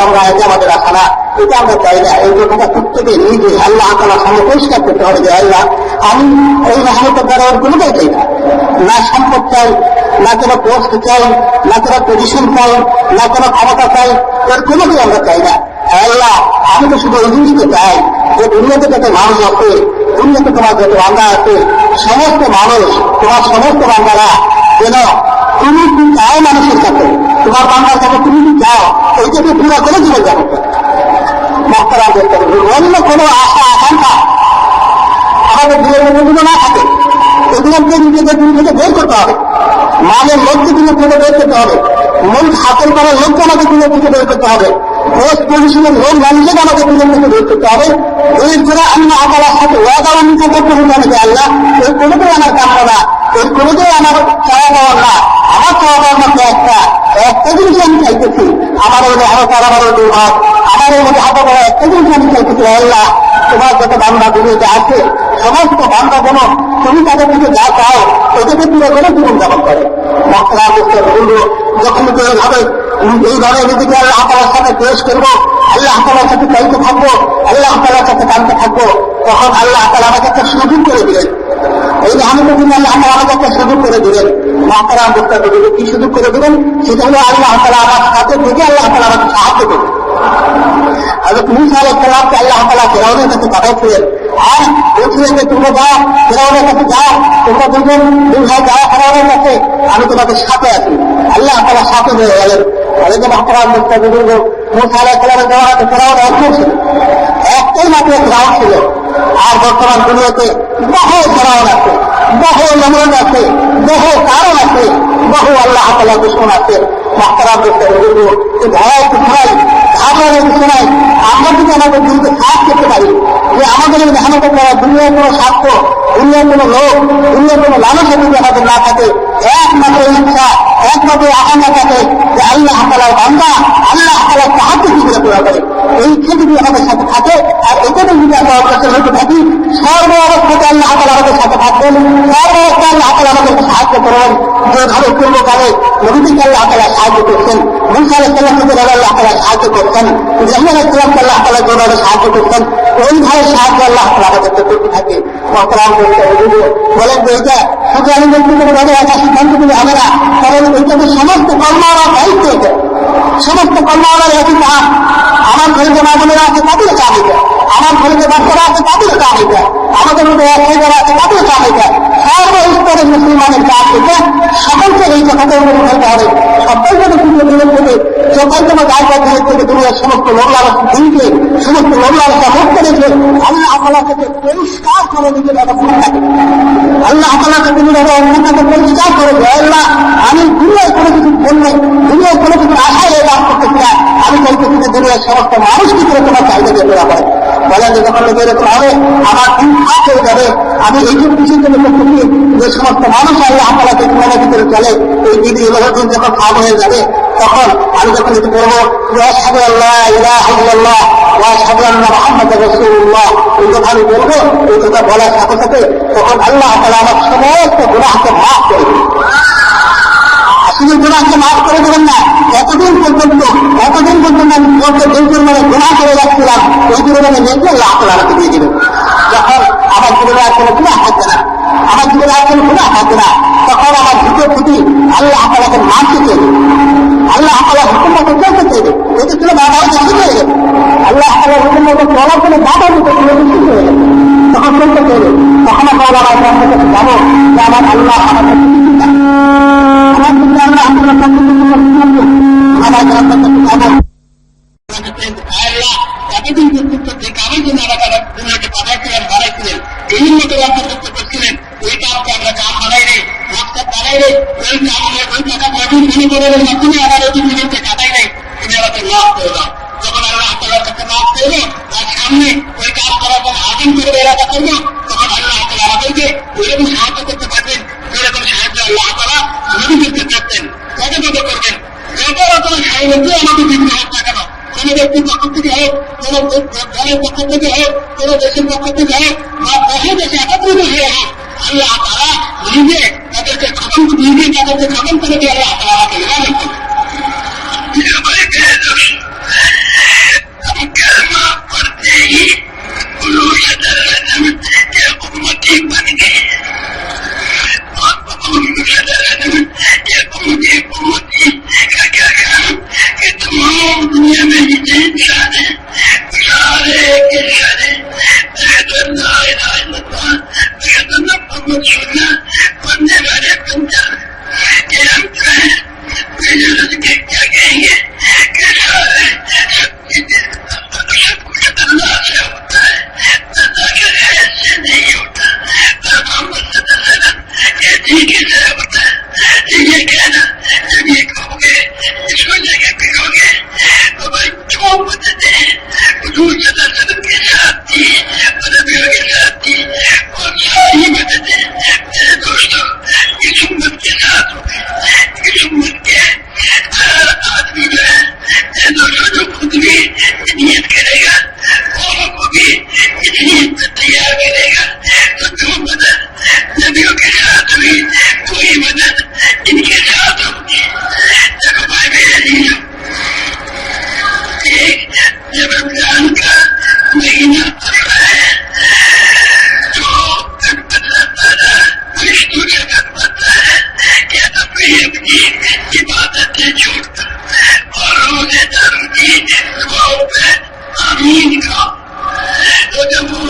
আমাদের আশা না, এটা আমরা চাই না। এই কথাটা প্রত্যেকে নিজে আল্লাহ তাআলার সামনে পরিষ্কার করতে হবে যে আল্লাহ আমি এই রহমতের দ্বারা ওর কোনোটাই চাই না, না সম্পদ চাই, না কোনো পোস্ট চাই, না কোনো পজিশন চাই, না কোনো ক্ষমতা চাই, ওর কোনোটাই আমরা চাই না। আল্লাহ আমি তো শুধু এই জিনিসটা চাই যে দুনিয়াতে যত মানুষ আছে, দুনিয়াতে তোমার যত বান্দা আছে, সমস্ত মানুষ তোমার সমস্ত বান্দারা যেন তুমি কি চাও মানুষের কাছে, তোমার বান্দার কাছে তুমি কি চাও, এইটাকে পুরো করে জীবন যাপন করো। মক্তরাম করতে হবে, অন্য কোনো আশা আকাঙ্ক্ষা আমাদের জীবনের মধ্যে না থাকে, এগুলোকে নিজেদের দিন থেকে বের করতে হবে। মানের লোককে দিনের থেকে বের করতে হবে, মূল হাতের করার লোককে আমাদের দিনের থেকে বের করতে হবে, পোস্ট পজিশনের লোক মানুষকে আমাদের দিনের থেকে বের করতে হবে। এরপরে আমি আল্লাহর সাথে ওয়াদা অঙ্গীকার করতে হবে যে আল্লাহ এই কোনোটাই আমার কাম্য না, এই কোনোটাই আমার চাওয়া পাওয়ার না। আমার চাওয়া পাওয়ার মধ্যে একটা জিনিস আমি চাইতেছি, আমার ওই আরো আমার দুর্ভাগ, আমার ওই মধ্যে হাতে বড় একটা জিনিস আমি চাইতেছি আল্লাহ তোমার যত বান্দা দুনিয়াতে আছে সমস্ত বান্দা যেন তুমি তাদের থেকে যা চাও এটাকে পুরো করে জীবন যাপন করে। মক্তরাম করতে বলবো যখন এইভাবে নিজেকে আল্লাহ তাআলার সাথে পেশ করবো, আল্লাহ তাআলার সাথে চাইতে থাকবো, আল্লাহ তাআলার সাথে টানতে থাকবো, তখন আল্লাহ তাআলা আমাকে একটা সুযোগ করে দিলেন। এই নিয়ামতের জন্য আল্লাহ তাআলা আমাকে একটা সুযোগ করে দিলেন। মক্তরাম করতে বলবো কি সুযোগ করে দিলেন, সেটা হলো আল্লাহ তাআলা আমার সাথে থেকে আল্লাহ তাআলা আমাকে সাহায্য করবে। হযরত মূসা আলাইহিস সালামকে আল্লাহ তাআলা ফিরআউনের কাছে পাঠাচ্ছিলেন, আর বলছিলেন যে তোমরা যাও ফিরআউনের কাছে যাও, তোমরা দুজন দুই ভাই যাও ফিরআউনের কাছে, আমি তোমাদের সাথে আছি। আল্লাহ তাআলা সাথে হয়ে গেলেন। আলাইহিস সালাম মুসা বুজুর্গ মূসা আলাইহিস সালামের দেওয়াতে ফিরআউন একজন ছিল, একটাই মাত্র ফিরআউন ছিল। আর বর্তমান দুনিয়াতে বহু ফিরআউন আছে, বহু নমরুদ আছে, বহু কারণ আছে, বহু আল্লাহ তাআলা দুশমন আছে। মক্তরাম করতে বুজুর্গ এই ভয় কোথায় ঘাবড়ানোর কিছু নাই। আমরা যদি আমাদের দিনকে সাফ করতে পারি যে আমাদের এই মেহনত করা দুনিয়ার কোনো স্বার্থ, দুনিয়ার কোনো লোক, দুনিয়ার কোনো লালসা যদি আমাদের না থাকে, একমাত্র ইচ্ছা, একমাত্র আকাঙ্ক্ষা থাকে যে আল্লাহ তাআলার বান্দা, আল্লাহ তাআলার সাহায্য কিভাবে করা করে, এই ইচ্ছা যদি আমাদের সাথে থাকে আর এটাতে যদি আমরা অগ্রসর হতে থাকি, সর্ব অবস্থাতে আল্লাহ তাআলা আমাদের সাথে থাকবেন, সর্ব অবস্থায় আল্লাহ তাআলা আমাদেরকে সাহায্য করবেন। যেভাবে পূর্বকালে নবীকে আল্লাহ তাআলা সাহায্য করছেন, মূসা আলাইহিস সালামকে আল্লাহ তাআলা সাহায্য করছেন, ইব্রাহিম আলাইহিস সালামকে আল্লাহ তাআলা যেভাবে সাহায্য করছেন, ওইভাবে সাহায্য আল্লাহ তাআলা আমাদেরকে করতে থাকে। মক্তরাম করতে বলেন যে এটা শুধু আমি ব্যক্তিগতভাবে একটা সিদ্ধান্ত নিলে হবে না, কারণ এটাকে সমস্ত কর্মওয়ালার দায়িত্ব, এটা সমস্ত কর্মওয়ালার একই কাজ। আমার ঘরে যে মামলারা আছে তাদের কাজ এটা, আমার ঘরে যে বাচ্চারা আছে তাদের কাজ এটা, আমাদের মধ্যে এক যারা আছে তাদের কাজ এটা, সর্বস্তরের মুসলমানের কাজ এটা। সকলকে এই কথাটা অনুভব করতে হবে, সকলকে দিনের থেকে যখন তোমার গায়ে পথের থেকে দুনিয়ার সমস্ত লোকলালস দিনকে, সমস্ত লোকলালসা মুক্ত রেখে আল্লাহ তাআলা থেকে পরিষ্কার করে নিজের অবস্থান থাকে। আল্লাহ তাআলা থেকে নিজের অবস্থানকে পরিষ্কার করে দেয়, আল্লাহ আমি দুনিয়ায় কোনো কিছু বললে, দুনিয়ার কোনো কিছু আশায় এই কাজ করতেছি না, আমি চাইতেছি যে দুনিয়ার সমস্ত মানুষকে করে তোমার চাহিদাকে পুরা করে। বলেন যে যখন এরকম হবে আমার দিন খাপ হয়ে যাবে, আমি এইটুকু কিছুর জন্য করতেছি যে সমস্ত মানুষ আল্লাহ তাআলাকে ইমানের ভিতরে চলে, এই দিদি দিন যখন খাপ হয়ে যাবে তখন আমি যখন এটি করবো যে আশহাদু আল্লা ইলাহা ইল্লাল্লাহ ওয়া আশহাদু আন্না মুহাম্মাদার রাসূলুল্লাহ, এই কথা আমি বলবো, এই কথা বলার সাথে সাথে তখন আল্লাহ তাআলা আমার সমস্ত গুনাহকে মাফ করে দেবেন। শুধু গুনাহকে মাফ করে দেবেন না, এতদিন পর্যন্ত আমি যেই মানে গুনাহ করে যাচ্ছিলাম ওই পরিমাণে নেই আল্লাহ তাআলা আমাকে দিয়ে দেবেন। যখন আমার জীবনে আর কোনো গুনাহ থাকবে না, আমার জীবনে আর কোনো গুনাহ থাকবে না, তখন আমার ভিতর থেকে আল্লাহ তাআলাকে মানতে চাইবে, আল্লাহ তাআলা হুকুম মতো চলতে চাইবে। এটা ছিল বাবা শিখে হয়ে যাবে, আল্লাহ তাআলা হুকুম মতো চলার জন্য বাবা মতো শিখে হয়ে যাবে, তখন চলতে চাইবে, তখন আর মৌলানা কাছে যাবো যে আমার আল্লাহ আমাদের আমার কিন্তু আমরা আন্দোলন আমার কাছে যাবো এতদিন পর্যন্ত যে কারণে দুনিয়াকে পাঠাইছিলেন বাড়াইছিলেন এই মতো অন্তর্ভুক্ত করছিলেন ওই কামকে আমরা কাম বানাই রে রাস্তা বানাই রে ওই কাম ওই টাকা প্রচুর বিনিয়োগের মাধ্যমে আমার ওই জীবনকে কাটাই নেই তুমি আমাকে মাফ করে দাও। যখন আমরা আপনার কাছে মাফ করবো তার সামনে ওই কাজ করার জন্য আদিম করে এলাকা করবো তখন আল্লাহ তালা আমাদেরকে ওইরকম সাহায্য করতে পারবেন যেরকম সাহায্য আল্লাহ তালা নদীদেরকে করতেন কত কত করবেন যত রকম সাহায্য আমাদের দিতে হোক না কেন কোন ব্যক্তির পক্ষ থেকে হোক কোন দলের পক্ষ থেকে হোক কোন দেশের পক্ষ থেকে হোক বা বহু দেশে একত্রিত হয়ে হোক আল্লাহ তারা নিজে তাদেরকে খতম করে দিয়ে আল্লাহ তারা আমাকে ইমাম করবে। कलमा पढ़ते ही उम्मती बन गए और उम्मती का क्या काम कि तमाम दुनिया में जितने इंसान है सारे के सारे मोहम्मद सुनना पढ़ने वाले बंदा ये हम के क्या कहेंगे कि सारे सब कुछ अल्लाह से होता है, अल्लाह के खैर से नहीं होता। मोहम्मद ये ठीक से होता है। ये कहना जब ये कहोगे इसको जगह पिरोगे तो भाई क्यों मदद है हुजूर सल्लल्लाहु के साथ थी, नबियों के साथ थी और सारी मदद है मेरे दोस्तों इस उम्मत के साथ होगी। इस उम्मत के हर आदमी जो है दोस्तों जो खुद भी नियत करेगा और को भी इतनी तैयार करेगा तो जो मदद नबियों के साथ हुई कोई मदद इनके साथ होगी। देखो भाई मेरे लिए एक जब रमजान का महीना आता है तो अल्लाह ताला विष्णु से बताता है कि अपनी इबादतें छोड़कर और रोजेदारों की दुआओं पे आमीन का तो जब वो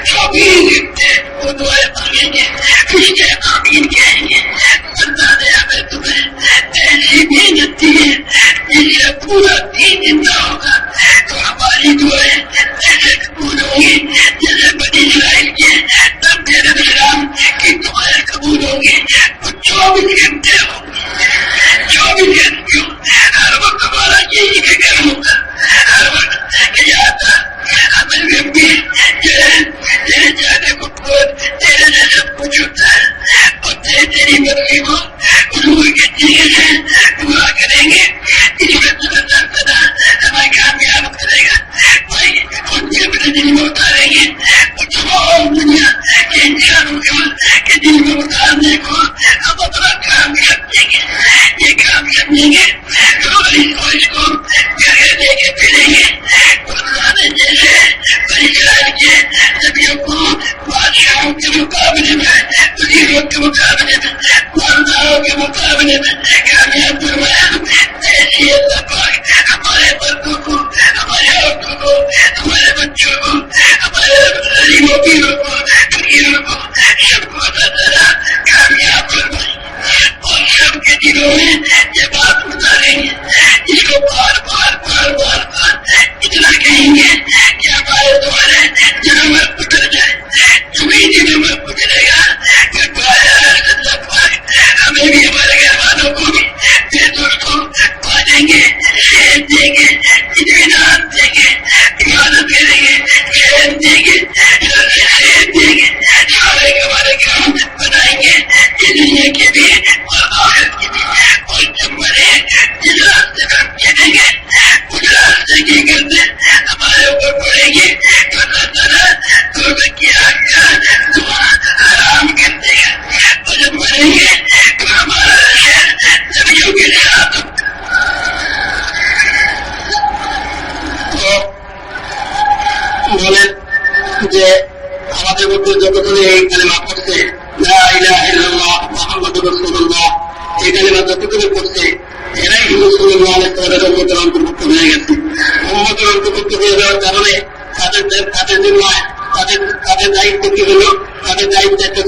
24 घंटे वो दुआएं मांगेंगे फिर आमीन कहेंगे अल्लाह ने हमें तुम्हें ऐसी मेहनत दी है जिससे पूरा दिन जिंदा होगा तो हमारी दुआएं ऐसे कबूल होंगी जैसे बनी इस्राइल के तब मेरे इस्लाम की दुआएं कबूल होंगी वो 24 घंटे होंगी। 24 घंटे हर वक्त हमारा यही फिक्र होगा हर वक्त याद हमें भी तेरे जाने को तेरे से सब कुछ होता है और तेरी मर्जी को हुजूर के तरीके से दुआ करेंगे इसमें तुरंत हमें कामयाब करेगा भाई उनके अपने दिल में उतारेंगे और तमाम दुनिया के इंसानों के दिल में उतारने को हम अपना काम समझेंगे। ये काम समझेंगे तो इसको जगह देके फिरेंगे जैसे परिचार के नबियों को बादशाहों के मुकाबले में वजीरों के मुकाबले में मालदारों के मुकाबले में कामयाब करवाया ऐसी अल्लाह पाक हमारे मर्दों को हमारे औरतों को हमारे बच्चों को हमारे गरीबों पीरों को फकीरों को सबको अल्लाह ताला कामयाब करवाए और सबके दिलों में ये बात उतारेंगे इसको बार बार बार बार बार इतना कहेंगे कि हमारे द्वारे दिलों में उतर जाए तुम्हें दिलों में उतरेगा हमें भी हमारे घर वालों को भी मेरे दोस्तों पालेंगे सेहत देंगे इत्मीनान देंगे इबादत करेंगे सेहत देंगे सेहत देंगे सारे हमारे काम बनाएंगे इस दुनिया के भी और आखिरत के भी और जब मरे जिस रास्ते पर चलेंगे उस रास्ते की गर्दन हमारे ऊपर पड़ेगी तो अल्लाह ताला तौबा की आज्ञा दुआ आराम कर देगा और जब मरेंगे तो हमारा शहर नबियों के साथ বলেন যে আমাদের মধ্যে যতক্ষণে এই কালেমা পড়ছে লা ইলাহা ইল্লাল্লাহ মুহাম্মাদুর রাসূলুল্লাহ এই কালেমা যতক্ষণে পড়ছে এরাই রাসূলুল্লাহ সাল্লাল্লাহু আলাইহি ওয়াসাল্লামের উম্মতের অন্তর্ভুক্ত হয়ে গেছে। উম্মতের অন্তর্ভুক্ত হয়ে যাওয়ার কারণে তাদের জন্য তাদের দায়িত্ব কি হলো তাদের দায়িত্ব একটা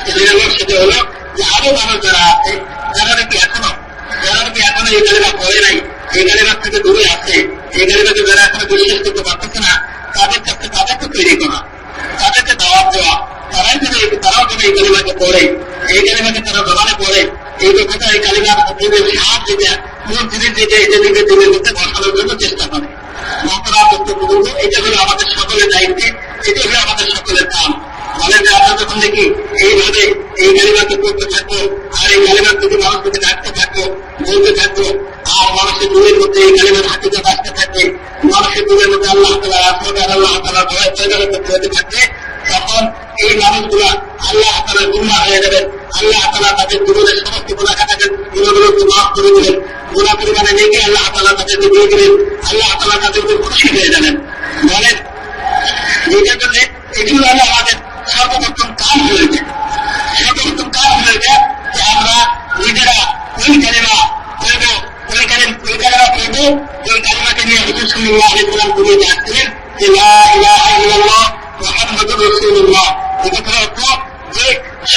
চলে গেল, সেটা হলো যে আরো মানুষ যারা আছে, যারা নাকি এখনো এই কালিমা পড়ে নাই, এই কালিমার থেকে দূরে আছে, এই কালিমাকে যারা এখনো বিশ্বাস করতে পারতেছে না, তাদেরকে তৈরি করা, তাদেরকে দাওয়াত দেওয়া, তারাও যেন এই কালিমাকে পড়ে, এই কালিমাকে তারা জবানে পড়ে, এই কথাটা এই কালিমার সাহায্য দেয়, মসজিদের দিকে নিজের দিনের মধ্যে বসানোর জন্য চেষ্টা করে। এটা হলো আমাদের সকলের দায়িত্বে, এটা হলো আমাদের সকলের কাম। ফলে আমরা যখন দেখি এইভাবে এই কালিমাকে করতে থাকবো, আর এই কালিমার প্রতি মানুষকে ডাকতে থাকবো, বলতে থাকবো, আর মানুষের দূরের মধ্যে এই কালিমার হাতিতে বাঁচতে থাকবে, মানুষের দূরের মধ্যে আল্লাহ তাআলা আসবে, আর আল্লাহ তাআলা ভয় পয়গানো করতে হতে থাকবে, তখন এই মানুষগুলা আল্লাহ তাআলার গুনাহ হয়ে যাবেন। আল্লাহ তাআলা তাদের জীবনের সমস্ত গুনাহগুলোকে মাফ করে দিলেন, গুনাহ পরিমাণে নেকি আল্লাহ তাআলা তাদেরকে দিয়ে দিলেন, আল্লাহ তাআলা তাদেরকে খুশি হয়ে যাবেন। বলেন এইটার জন্য এগুলো হলো আমাদের সর্বপ্রথম কাজ হয়েছে, সর্বপ্রথম কাজ হয়েছে যে আমরা নিজেরা ওই কালিমা করবো, ওই কালিমা করবো, ওই কালিমাকে নিয়ে হুজুর সাল্লাল্লাহু আলাইহি ওয়াসাল্লাম দুনিয়াতে আসছিলেন যে লা ইলাহা ইল্লাল্লাহ মুহাম্মাদুর রাসূলুল্লাহ। এটার অর্থ যে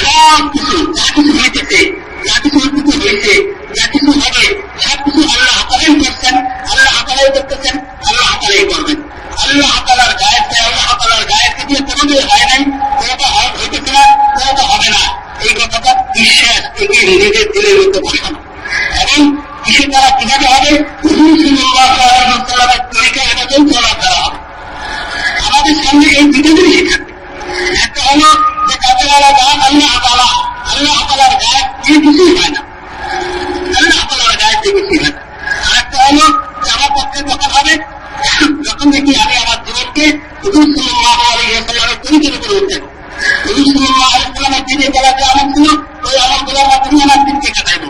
সব কিছু যা কিছু হইতেছে, যা কিছু হয়েছে, যা কিছু হবে, সব কিছু আল্লাহ তাআলাই করছেন, আল্লাহ তাআলাই করতেছেন, আল্লাহ তাআলাই করবেন। আল্লাহ তাআলার গায়েবকে দিয়ে কোনোদিন হয় নাই, কোনোটা হইতেছে না, কোনোটা হবে না, এই কথাটা বিশ্বাস থেকে নিজেদের দিলের মধ্যে বসানো। এবং কিসে তারা কিভাবে হবে, হুজুর সাল্লাল্লাহু আলাইহি ওয়াসাল্লামের তরিকা এটাকেও চলার দ্বারা হবে। আমাদের সামনে এই দুটো জিনিস থাকবে, একটা হলো যে কাজের আল্লাহ তাআলার গায়েব দিয়ে কিছুই হয় না, আল্লাহ তাআলার গায়েব দিয়ে কিছুই হয় না। আর একটা হলো যে আমার পক্ষে যখন হবে, যখন দেখি আমি আমার জীবনকে হুজুর সাল্লাল্লাহু আলাইহি ওয়াসাল্লামের তরিকার উপরে উঠতে, হুজুর সাল্লাল্লাহু আলাইহি ওয়াসাল্লামের দিনের বেলা যে আমল ছিল, ওই আমলগুলোর মাধ্যমে আমার দিনকে কাটাইব,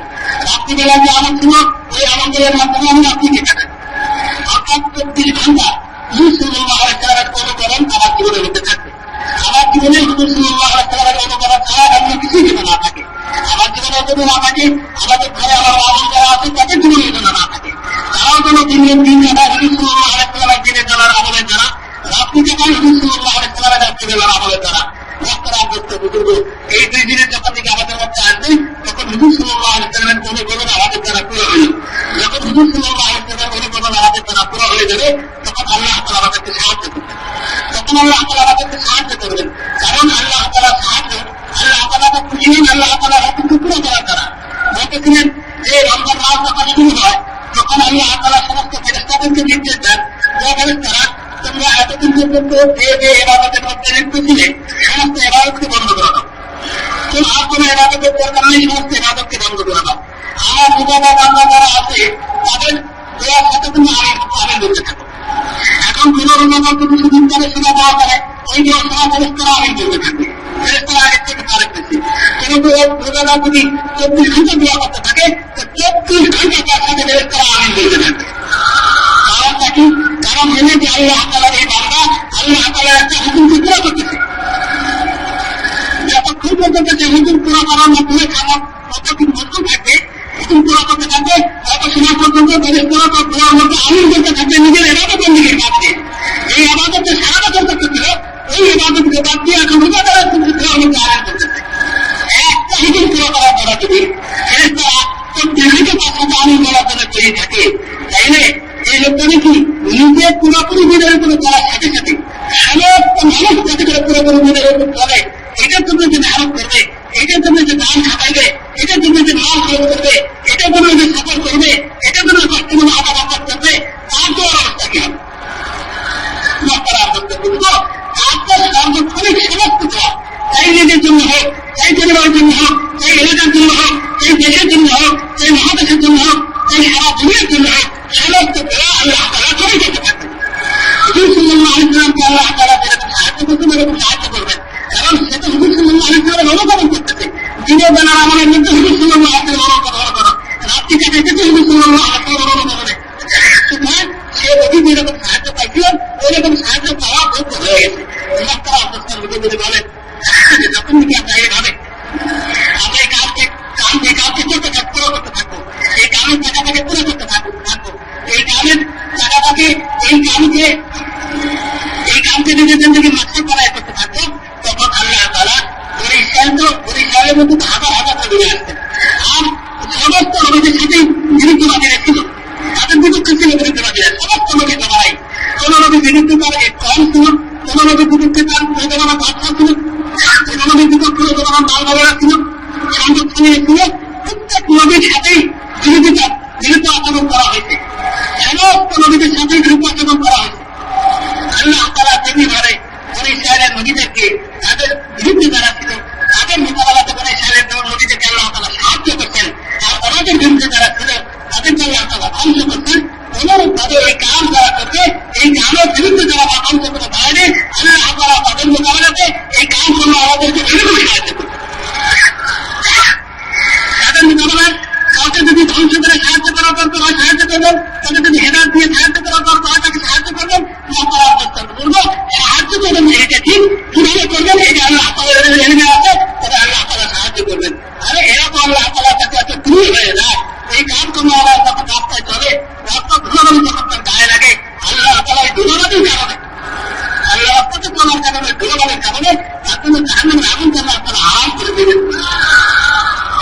রাত্রিবেলা যে আমল ছিল, ওই আমলগুলোর মাধ্যমে আমি রাত্রিকে কাটাইব। অর্থাৎ 24 ঘন্টা হুজুর সাল্লাল্লাহু আলাইহি ওয়াসাল্লামের অনুকরণ আমার জীবনের মধ্যে থাকবে। আমার জীবনে হুজুর সাল্লাল্লাহু আলাইহি ওয়াসাল্লামের অনুকরণ ছাড়া অন্য কিছুই যেন না থাকে, আমার জীবনে যদি না থাকে, আমাদের ঘরে আমার আমল যারা আছে তাদের জীবনে যেন না থাকে, তারাও যেন দিনের দিন যারা হুজুর সাল্লাল্লাহু আলাইহি ওয়াসাল্লামের দিনের যারা আমলের দ্বারা, রাত্রি যারা হুজুর সাল্লাল্লাহু আলাইহি ওয়াসাল্লামের রাত্রিবেলার আমলের দ্বারা এই দুই দিনের যখন থেকে আমাদের মধ্যে আসবে, তখন হুজুর সাল্লাল্লাহু আলাইহি ওয়াসাল্লামের অনুকরণ আমাদের দ্বারা পুরো হয়ে যাবে। যখন হুজুর সাল্লাল্লাহু আলাইহি ওয়াসাল্লামের অনুকরণ আমাদের দ্বারা পুরো হয়ে যাবে, তখন আল্লাহ তাআলা আমাদেরকে সাহায্য করবেন, কারণ আল্লাহ তাআলা সাহায্য, আল্লাহ তাআলা খুশি হন আল্লাহ তাআলা হুকুম পুরো করার দ্বারা। বলতেছিলেন যে রমজান মাস যখন শুরু হয়, তখন আল্লাহ তাআলা সমস্ত ফেরেশতাদেরকে নির্দেশ দেন, যে ফেরেশতারা তোমরা এতদিন পর্যন্ত যে ইবাদতের মধ্যে লিপ্ত ছিলে, সমস্ত ইবাদতকে বন্ধ করে দাও, আর কোন ইবাদতের দরকার নেই, সমস্ত ইবাদতকে বন্ধ করে দাও। আমার বিবাদা বান্দা যারা আছে তাদের দোয়ার সাথে তুমি আমিন বলতে থাকো। এখন কোন রমজান যদি সুদিন করে শোনা দেওয়া করে, ওই দোয়ার সময় ফেরেশতারা আমিন বলতে থাকবে, ফেরেশতারা আগের থেকে তারেক পেয়েছে। কিন্তু রোজাদা যদি 24 ঘন্টা দোয়া করতে থাকে, 24 ঘন্টা তার সাথে ফেরেশতারা আমিন বলতে থাকবে। কারণটা কি? কারণ জেনে যে আল্লাহ তাআলার এই বান্দা আল্লাহ তাআলার একটা হুকুমকে পুরো করতেছে। যতক্ষণ পর্যন্ত যে হুকুম পুরো করার মাধ্যমে খারাপ ততক্ষণ মজবুত থাকবে, হুকুম পুরো করতে থাকবে, তত সময় পর্যন্ত ফেরেশতারা তার দোয়ার মধ্যে আমিন বলতে থাকবে নিজের ইবাদত বন্দেগীর বাদ দিয়ে। এই ইবাদতকে সারা বছর করতেছিল, ওই ইবাদতকে বাদ দিয়ে এখন রোজাদার দোয়ার মধ্যে আমিন বলতেছে। একটা হুকুম পুরো করার দ্বারা যদি ফেরেশতারা 24 ঘন্টা তার সাথে আমিন বলার জন্য তৈরি থাকে, তাইলে এই লোকটা নাকি নিজে পুরোপুরি দিনের উপরে চলার সাথে সাথে সমস্ত মানুষ যাতে করে পুরোপুরি দিনের উপর চলে, এটার জন্য যে ধারণ করবে, এটার জন্য যে দান খাটাইবে, এটার জন্য যে মাল খরচ করবে, এটার জন্য যে সফর করবে, এটার জন্য বর্তমানে আবাদ করবে, তার তো অবস্থা কি হবে? আপনার সার্বক্ষণিক সমস্ত দোয়া, চাই নিজের জন্য হোক, চাই পরিবারের জন্য হোক, চাই এলাকার জন্য হোক, চাই দেশের জন্য হোক, চাই মহাদেশের জন্য হোক, চাই সারা দুনিয়ার জন্য হোক, সমস্ত দোয়া আল্লাহ তাআলা করে যেতে পারবেন। হুজুর সাল্লাল্লাহু আলাইহি ওয়াসাল্লামকে আল্লাহ তাআলা যেরকম সাহায্য করবেন, এরকম সাহায্য করবেন, কারণ সেটা হুজুর সাল্লাল্লাহু আলাইহি ওয়াসাল্লামের অনুকরণ করতেছে। দিনের বেলার আমলের মধ্যে হুজুর সাল্লাল্লাহু আলাইহি ওয়াসাল্লামের অনুকরণ, রাত্রি কাটাইতেছে হুজুর সাল্লাল্লাহু আলাইহি ওয়াসাল্লামের অনুকরণে। সুতরাং সে যদি যেরকম সাহায্য পাইছিলেন, ওইরকম সাহায্য পাওয়া বন্ধ হয়ে গেছে। তারা আপনার মধ্যে যদি বলেন যখন নাকি আমরা এইভাবে আমরা এই কাজকে করতে থাকবো, পুরো করতে থাকবো, এই কামের টাকাটাকে পুরো করতে থাকবো, এই কামের টাকাটাকে এই কামকে নিজেদের থেকে মাত্র করাই করতে থাকবো, তখন আল্লাহ তাআলা মধ্যে হাজার হাজার নবী আসতেন। আর সমস্ত নবীদের সাথেই বিরুদ্ধবাদীরা ছিল, তাদের বিপক্ষে ছিল বিরুদ্ধবাদীরা, সমস্ত নবী সবাই। কোন নবী বিরুদ্ধে তার এক কম ছিল, কোন নবীর বিরুদ্ধে তার প্রজননা বাচ্চা ছিল, কোন নবীর বিপক্ষে প্রজননা বালবালেরা ছিল, সংরক্ষণীয় ছিল। প্রত্যেক নবীর সাথেই বিরুদ্ধ আচরণ করা হয়েছে, সমস্ত নবীদের সাথেই বিরুদ্ধ আচরণ করা হয়েছে। আল্লাহ তারা তেমনিভাবে বনী ইসরায়েলের নবীদেরকে তাদের বিরুদ্ধে যারা ছিল তাদের মোকাবেলাতে বনী ইসরায়েলের নবীদেরকে আল্লাহ তারা সাহায্য করছেন, আর ওনাদের বিরুদ্ধে যারা ছিল তাদেরকে আল্লাহ তারা ধ্বংস করছেন। অনুরূপভাবে এই কাম যারা করছে, এই কামের বিরুদ্ধে যারা ধ্বংস করে বাইরে আল্লাহ তারা তাদের মোকাবেলাতে এই কাম করলে আমাদেরকে এরকম সাহায্য করছে। তাদের মোকাবেলায় কাউকে যদি ধ্বংস করে সাহায্য করার দরকার হয় সাহায্য করবেন, তাকে যদি হেদায়েত দিয়ে সাহায্য করার দরকার হয় তাকে সাহায্য করবেন, সাহায্য করবেন। এটা ঠিক কিভাবে করবেন, এই যে আল্লাহ এলিমে আছে, তবে আল্লাহ তারা সাহায্য করবেন। আরে এরা তো আল্লাহ তালার কাছে এত দূর হয়ে যায়, এই কাজ করলে ওরা যখন রাস্তায় চলে, রাস্তা ধুলাবালি যখন তার গায়ে লাগে, আল্লাহ তালা এই ধুলাবালির কারণে, আল্লাহ রাস্তাতে চলার কারণে, ধুলাবালির কারণে তার জন্য জাহান্নামের আগুন তারা আপনারা আরাম করে দেবেন।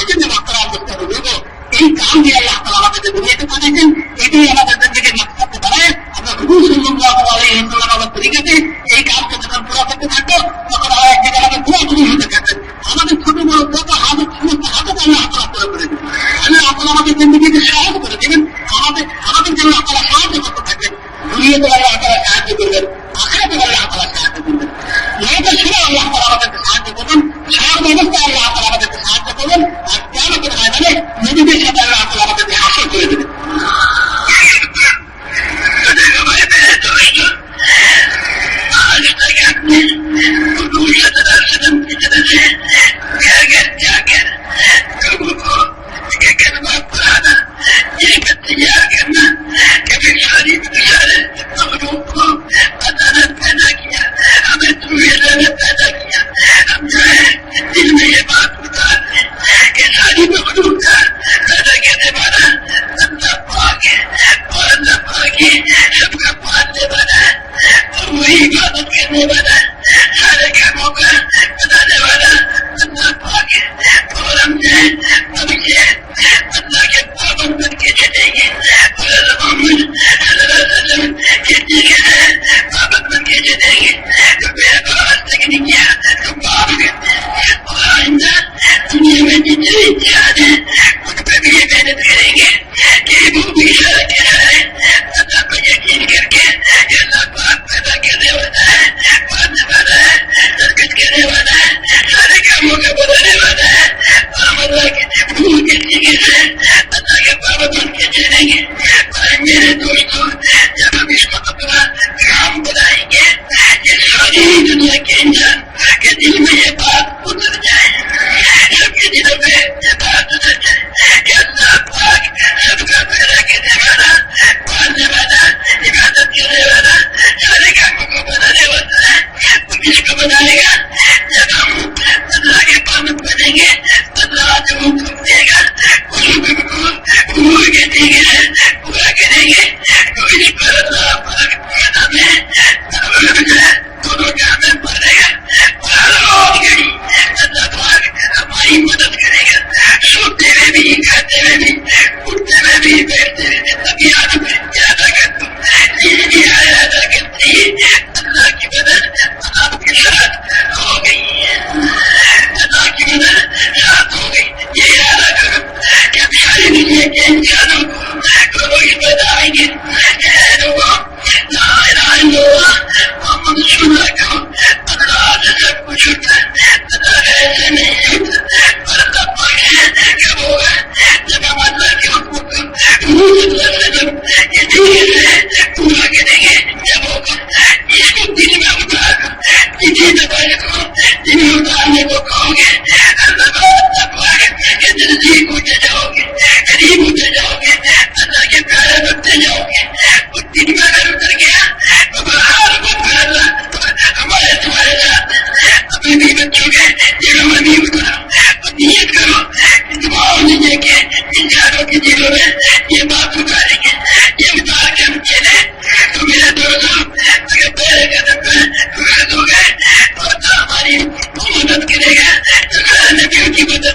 এই জন্য বাচ্চারা অবস্থা বুঝবো, এই কাম দিয়ে আল্লাহ তালা আমাদের দুনিয়াতে পাঠিয়েছেন, এটাই আমাদের থেকে মাকসাদকে বাড়ায়। আমরা হুজুর সাল্লাল্লাহু আলাইহি ওয়াসাল্লামের তরিকাতে এই কাজকে যখন পুরো করতে থাকবো, তখন আল্লাহ এক জায়গায় আমাদের পুরোপুরি হতে থাকবেন। আমাদের ছোট বড় যত হাজত, সমস্ত হাজত আল্লাহ তালা পুরো করে দেবেন। আল্লাহ তালা আমাদের জিন্দিগিকে সহজ করে দেবেন, আমাদের জন্য আপনারা সাহায্য করতে থাকবেন। দুনিয়াতে আল্লাহ তালা সাহায্য করবেন, আখিরাতে আল্লাহ তালা সাহায্য করবেন। নয়টার সময় আল্লাহ তালা আমাদেরকে সাহায্য করবেন, সব ব্যবস্থায় আল্লাহ তালা আমাদেরকে সাহায্য করবেন। আর কিয়ামতের ময়দানে নবীদের সাথে আল্লাহ তালা আমাদেরকে হাসর করে দেবেন। मदद करेगा तो नबियों की मदद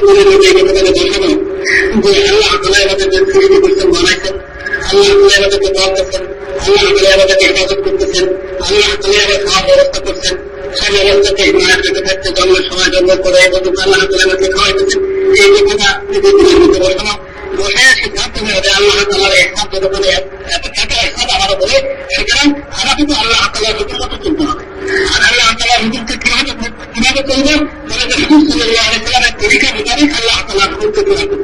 তুলে নিতে এই কথাটাকে দেখানো যে আল্লাহ তাআলা আমাদের সৃষ্টি করছেন, বানাইছেন, আল্লাহ তাআলা আমাদেরকে দোয়া করছেন, আল্লাহ তাআলা আমাদেরকে হেফাজত করতেছেন, আল্লাহ তাআলা আমাদের খাওয়ার ব্যবস্থা করছেন, সেই অবস্থাতে মায়ের পেটে থাকতে জন্মের সময় জন্ম করে এবং আল্লাহ তাআলা আমাদেরকে খাওয়াইতেছেন, এই কথাটা যদি তুলে নিতে বসানো বসে সিদ্ধান্ত নেবে আল্লাহ তাআলার ইহসান যতক্ষণে এত টাকা ইহসান আমার বলে, সুতরাং আমাকে তো আল্লাহ তাআলার হুকুম মতো চলতে হবে। আর আল্লাহ তাআলার হুকুমকে কিভাবে চলবে বলে যে রাসূল সাল্লাল্লাহু আলাইহি ওয়াসাল্লামের তরিকা মোতাবেক আল্লাহ তাআলার হুকুমকে চলতে হবে।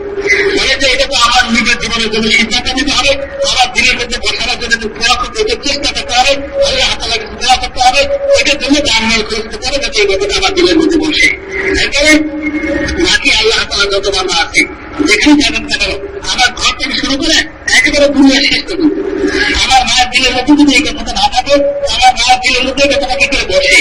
বলে যে এটা তো আমার নিজের জীবনের জন্য সিদ্ধান্ত নিতে হবে, আমার দিনের মধ্যে বসানোর জন্য দোয়া করতে চেষ্টা করতে হবে, আল্লাহ তাআলাকে দোয়া করতে হবে, এটার জন্য জানমাল খরচ করতে হবে যাতে এই কথাটা আমার দিনের মধ্যে বসে। এরপরে বাকি আল্লাহ তাআলা যত বান্দা আছে যেখানে যাবেন না কেন আমার ঘর থেকে শুরু করে একেবারে দুনিয়া শেষ করুন, আমার মায়ের দিলের মধ্যে যদি এই কথাটা না থাকে, আমার মায়ের দিলের মধ্যে এই কথাটা কি করে বসে।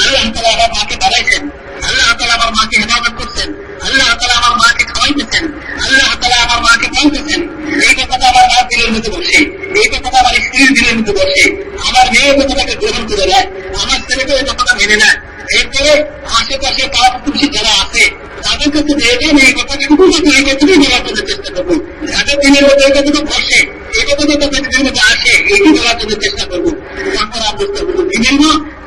আল্লাহ তাআলা আমার মাকে বাড়াইছেন, আল্লাহ তাআলা আমার মাকে হেফাজত করছেন, আল্লাহ তাআলা আমার মাকে খাওয়াইতেছেন, আল্লাহ তাআলা আমার মাকে পালতেছেন, এই কথাটা আমার মায়ের দিলের মধ্যে বসে, এই কথাটা আমার স্ত্রীর দিলের মধ্যে বসে, আমার মেয়ে কথাটাকে গ্রহণ করে নেয়, আমার ছেলেকে এই কথাটা মেনে নেয়। এরপরে আশেপাশে পাড়া প্রতিবেশী যারা আছে তাদের কাছে দেখবেন এই কথাটুকু এই কথাটি বলার জন্য চেষ্টা করবো, যাদের দিনের মধ্যে এই কথাটা বসে, এই কথাটা তাদের দিনের মধ্যে আসে, এটি বলার জন্য চেষ্টা করবো। তারপর আমরা বুঝতে পারবো দিনের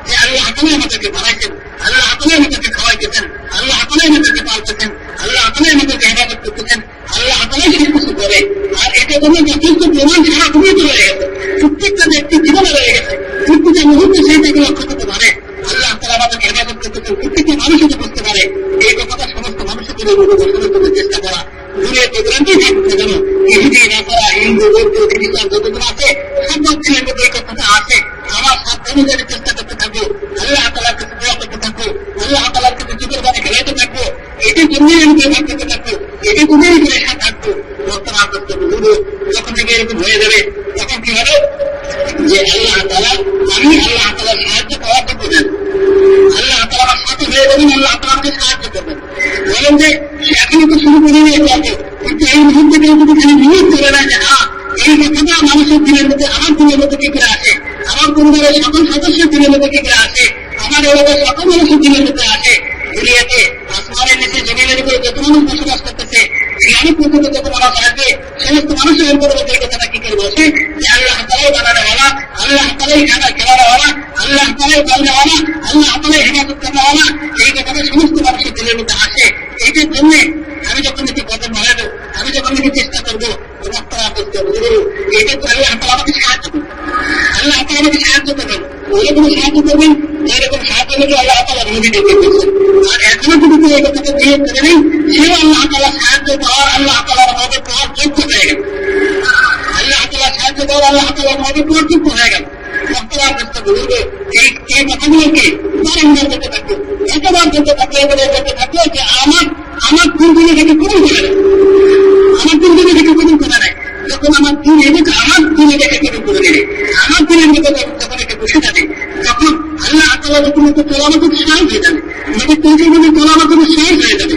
যে আল্লাহ তাআলা আমাদেরকে বানাইছেন, আল্লাহ তাআলা আমাদেরকে খাওয়াইতেছেন, আল্লাহ তাআলা আমাদেরকে পালতেছেন, আল্লাহ তাআলা আমাদেরকে হেফাজত করতেছেন, আল্লাহ তাআলা সব কিছু করে। আর এটা জন্য যথেষ্ট প্রমাণ সারা দুনিয়াতে রয়ে গেছে, প্রত্যেকটা ব্যক্তি জীবনে রয়ে গেছে, প্রত্যেকটা মুহূর্তে সেইটাকে লক্ষ্য করতে পারে আল্লাহ তাআলা আমাদেরকে হেফাজত করতেছেন, প্রত্যেকটা মানুষই বুঝতে পারে। এই কথাটা সমস্ত মানুষের জন্য বসানোর জন্য চেষ্টা করা, দূরে যেগুলোই থাকতে যেন ইহুদি নাসারা হিন্দু বৌদ্ধ খ্রিস্টান যতগুলো আছে সব দিনের মধ্যে এই কথাটা আছে, আমার সাবধানে যেন চেষ্টা করতে থাকবো, আল্লাহ তাআলার কাছে দোয়া করতে থাকবো, আল্লাহ তাআলার কাছে যুগের বাড়ি খেলাইতে থাকবো, এটি জন্যই আমি ব্যবহার করতে থাকবো, এটি জন্যই পরেশান থাকবো। বর্তমান করতে বুঝবো যখন থেকে এরকম হয়ে যাবে তখন কি হবে যে আল্লাহ তাআলা আমি আল্লাহ তাআলার সাহায্য পাওয়ার জন্য দেন, আল্লাহ তাআলা আমার সাথে হয়ে যাবেন, আল্লাহ তাআলা আমাকে সাহায্য করবেন। বলেন যে এখনই তো শুরু করে নিয়ে যাবে, কিন্তু এই মুহূর্তে কেউ যদি খালি নিয়োগ করে না যে হ্যাঁ এই কথাটা মানুষের দিনের মধ্যে আমার দিনের মধ্যে কি করে আসে, আমার পরিবারের সকল সদস্যের দিনের মধ্যে কি করে আসে, আমার এলাকার সকল মানুষের দিনের মধ্যে আসে, দুনিয়াতে আসমানের নিচে জমিনের উপরে যত মানুষ বসবাস করতেছে গ্রামের পর্যন্ত যত মানুষ আসবে সমস্ত মানুষের উপরে এই কথাটা কি করে বসে যে আল্লাহ তাআলাই বানানোওয়ালা, আল্লাহ তাআলাই খেলানোওয়ালা, আল্লাহ তাআলাই পালনেওয়ালা, আল্লাহ তাআলাই হেফাজত করাওয়ালা, এই কথাটা সমস্ত মানুষের দিনের মধ্যে আসে। এইটার জন্য আমি যখন নাকি কদম বাড়াবো, আমি যখন নাকি চেষ্টা করবো এটা আল্লাহ তাআলা আমাকে সাহায্য করবেন, আল্লাহ তাআলা আমাকে সাহায্য করবেন, ওরকম সাহায্য করবেন যেরকম সাহায্য করবে আল্লাহ তাআলা নবীকে করতেছেন। আর এখনো যদি কেউ এই কথাটা দিয়ে করে নেই সেও আল্লাহ তাআলা সাহায্য পাওয়ার, আল্লাহ তাআলার মদত পাওয়ার যোগ্য হয়ে গেল, আল্লাহ তাআলা সাহায্য পাওয়ার, আল্লাহ তাআলার মদত পাওয়ার যোগ্য হয়ে গেল। বর্তমান চেষ্টা করবে এই কথাগুলোকে বারংবার করতে থাকবো, এতবার করতে থাকলে এবারে করতে থাকলো যে আমার দিনগুলো থেকে কবুল করে নেয়, আমার দিনগুলো থেকে কবুল করে নেয়। যখন আমার দিন এদিকে আমার দিনে দেখে কবুল করে নেবে, আমার দিনের মধ্যে যখন এটা বসে যাবে তখন আল্লাহ তাআলা যখন একটু তোলা আমাকে সহজ হয়ে যাবে, আমাদের তৈরির মধ্যে তোলা আমাকে সহজ হয়ে যাবে,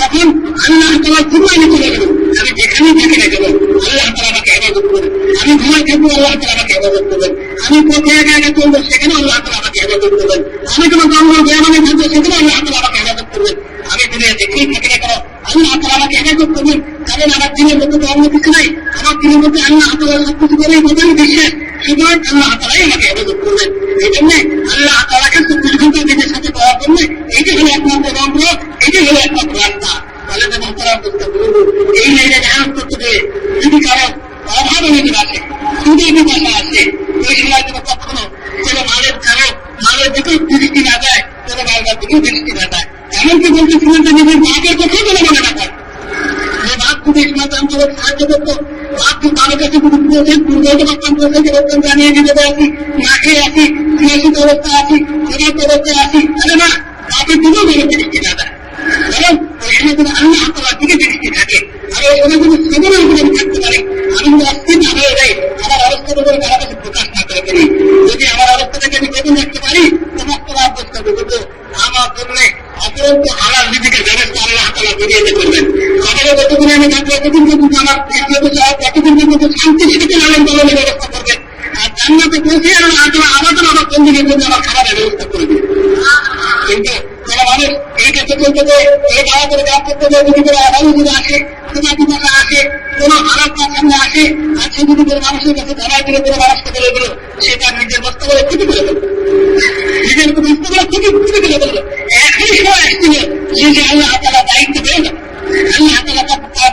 তখন আল্লাহ তাআলা ঘুমাইলে চলে গেল, আমি যেখানেই থাকি না গেল আল্লাহ তাআলা আমাকে হেফাজত করবেন, আমি ঘুমাই থাকবো আল্লাহ তাআলা আমাকে হেফাজত করবেন, আমি পথে একা একা চলবো সেখানে আল্লাহ তাআলা আমাকে হেফাজত করবেন, আমি কোনো জঙ্গল গ্রামে থাকবো সেখানে আল্লাহ তাআলা আমাকে হেফাজত করবেন, আমি দুনিয়া দেখেই থাকি না কেন আল্লাহ তাআলা আমাকে হেফাজত করবেন। কারণ আমার দিনের মধ্যে তো অন্য কিছু নাই, আমার দিনের মধ্যে আল্লাহ তাআলা সবকিছু করে বোঝাই বিশ্বাস, সুতরাং আল্লাহ তাআলাই আমাকে হেফাজত করবেন। এই জন্য আল্লাহ তাআলাকে 24 ঘন্টা নিজের সাথে পাওয়ার জন্য এইটি হলো একমাত্র মন্ত্র, এটি হলো একমাত্র রাস্তা। তাহলে যেমন তারা বুঝতে পারবো এই লাইনে ধ্যান করতে গিয়ে যদি কারো অভাব নিজের আসে, সুদের বিপাশা আসে, ওই সময় যেন কখনো কোনো মালের দিকেও দৃষ্টি না যায়, কোনো মালবার দিকেও দৃষ্টি না যায়। এমনকি বলতেছিলেন যে নিজের বাপের কথাও যেন মনে না করে, যে বাপ যদি ইসলাম আমাদের সাহায্য করতো, বাপ যদি তাদের কাছে পূর্বতে পারতাম পৌঁছাতে পারতাম, জানিয়ে দিতে আসি, না খেয়ে আসি, ক্রিয়াশীত অবস্থা আসি, ক্ষুধার্ত অবস্থায় আসি, আরে না বাপের দিকেও যেন দৃষ্টি না যায়, কারণ ওই সময় যদি আল্লাহ তাআলার দিকে দৃষ্টি থাকে, আর ওই সময় যদি সবরের উপরে থাকতে পারে, আমি যদি অস্থির না হয়ে যাই, আমার অবস্থার উপরে তারা কাছে প্রকাশ না করে ফেলি, যদি আমার অবস্থাটাকে আমি বেতন রাখতে পারি সমস্ত লাভ বুঝতে করবো আমার জন্য অপরন্ত হালাল নীতিকে ব্যবস্থা আল্লাহ তাআলা বেরিয়ে করবেন। আমাদের যতদিন আমি থাকবো এতদিন পর্যন্ত আমার কতদিন পর্যন্ত শান্তি সেটাকে লালন পালনের ব্যবস্থা করবেন, আর জান্নাতে পৌঁছে আল্লাহ তাআলা আমার বন্ধুদের জন্য আমার খাবারের ব্যবস্থা করে দেবেন। কিন্তু মানুষ এই কাছে চলতে দেয়, এই দাওয়া করে কাজ করতে দেয়, যদি করে আদালু যদি আসে, তোমাকে ভাষা আসে, কোন আলাপ তার সামনে আসে, আর সে যদি করে মানুষের কাছে ধরাই করে করে মানুষকে বলে দিল, সে তার নিজের বস্তু বলে ক্ষতি করে ফেলল, নিজের বস্তু বলে ক্ষতি করে ফেলল। এখনই সময় আসছিল যে আল্লাহ তাআলা দায়িত্ব পেয়ে যাবে, আল্লাহ তাআলা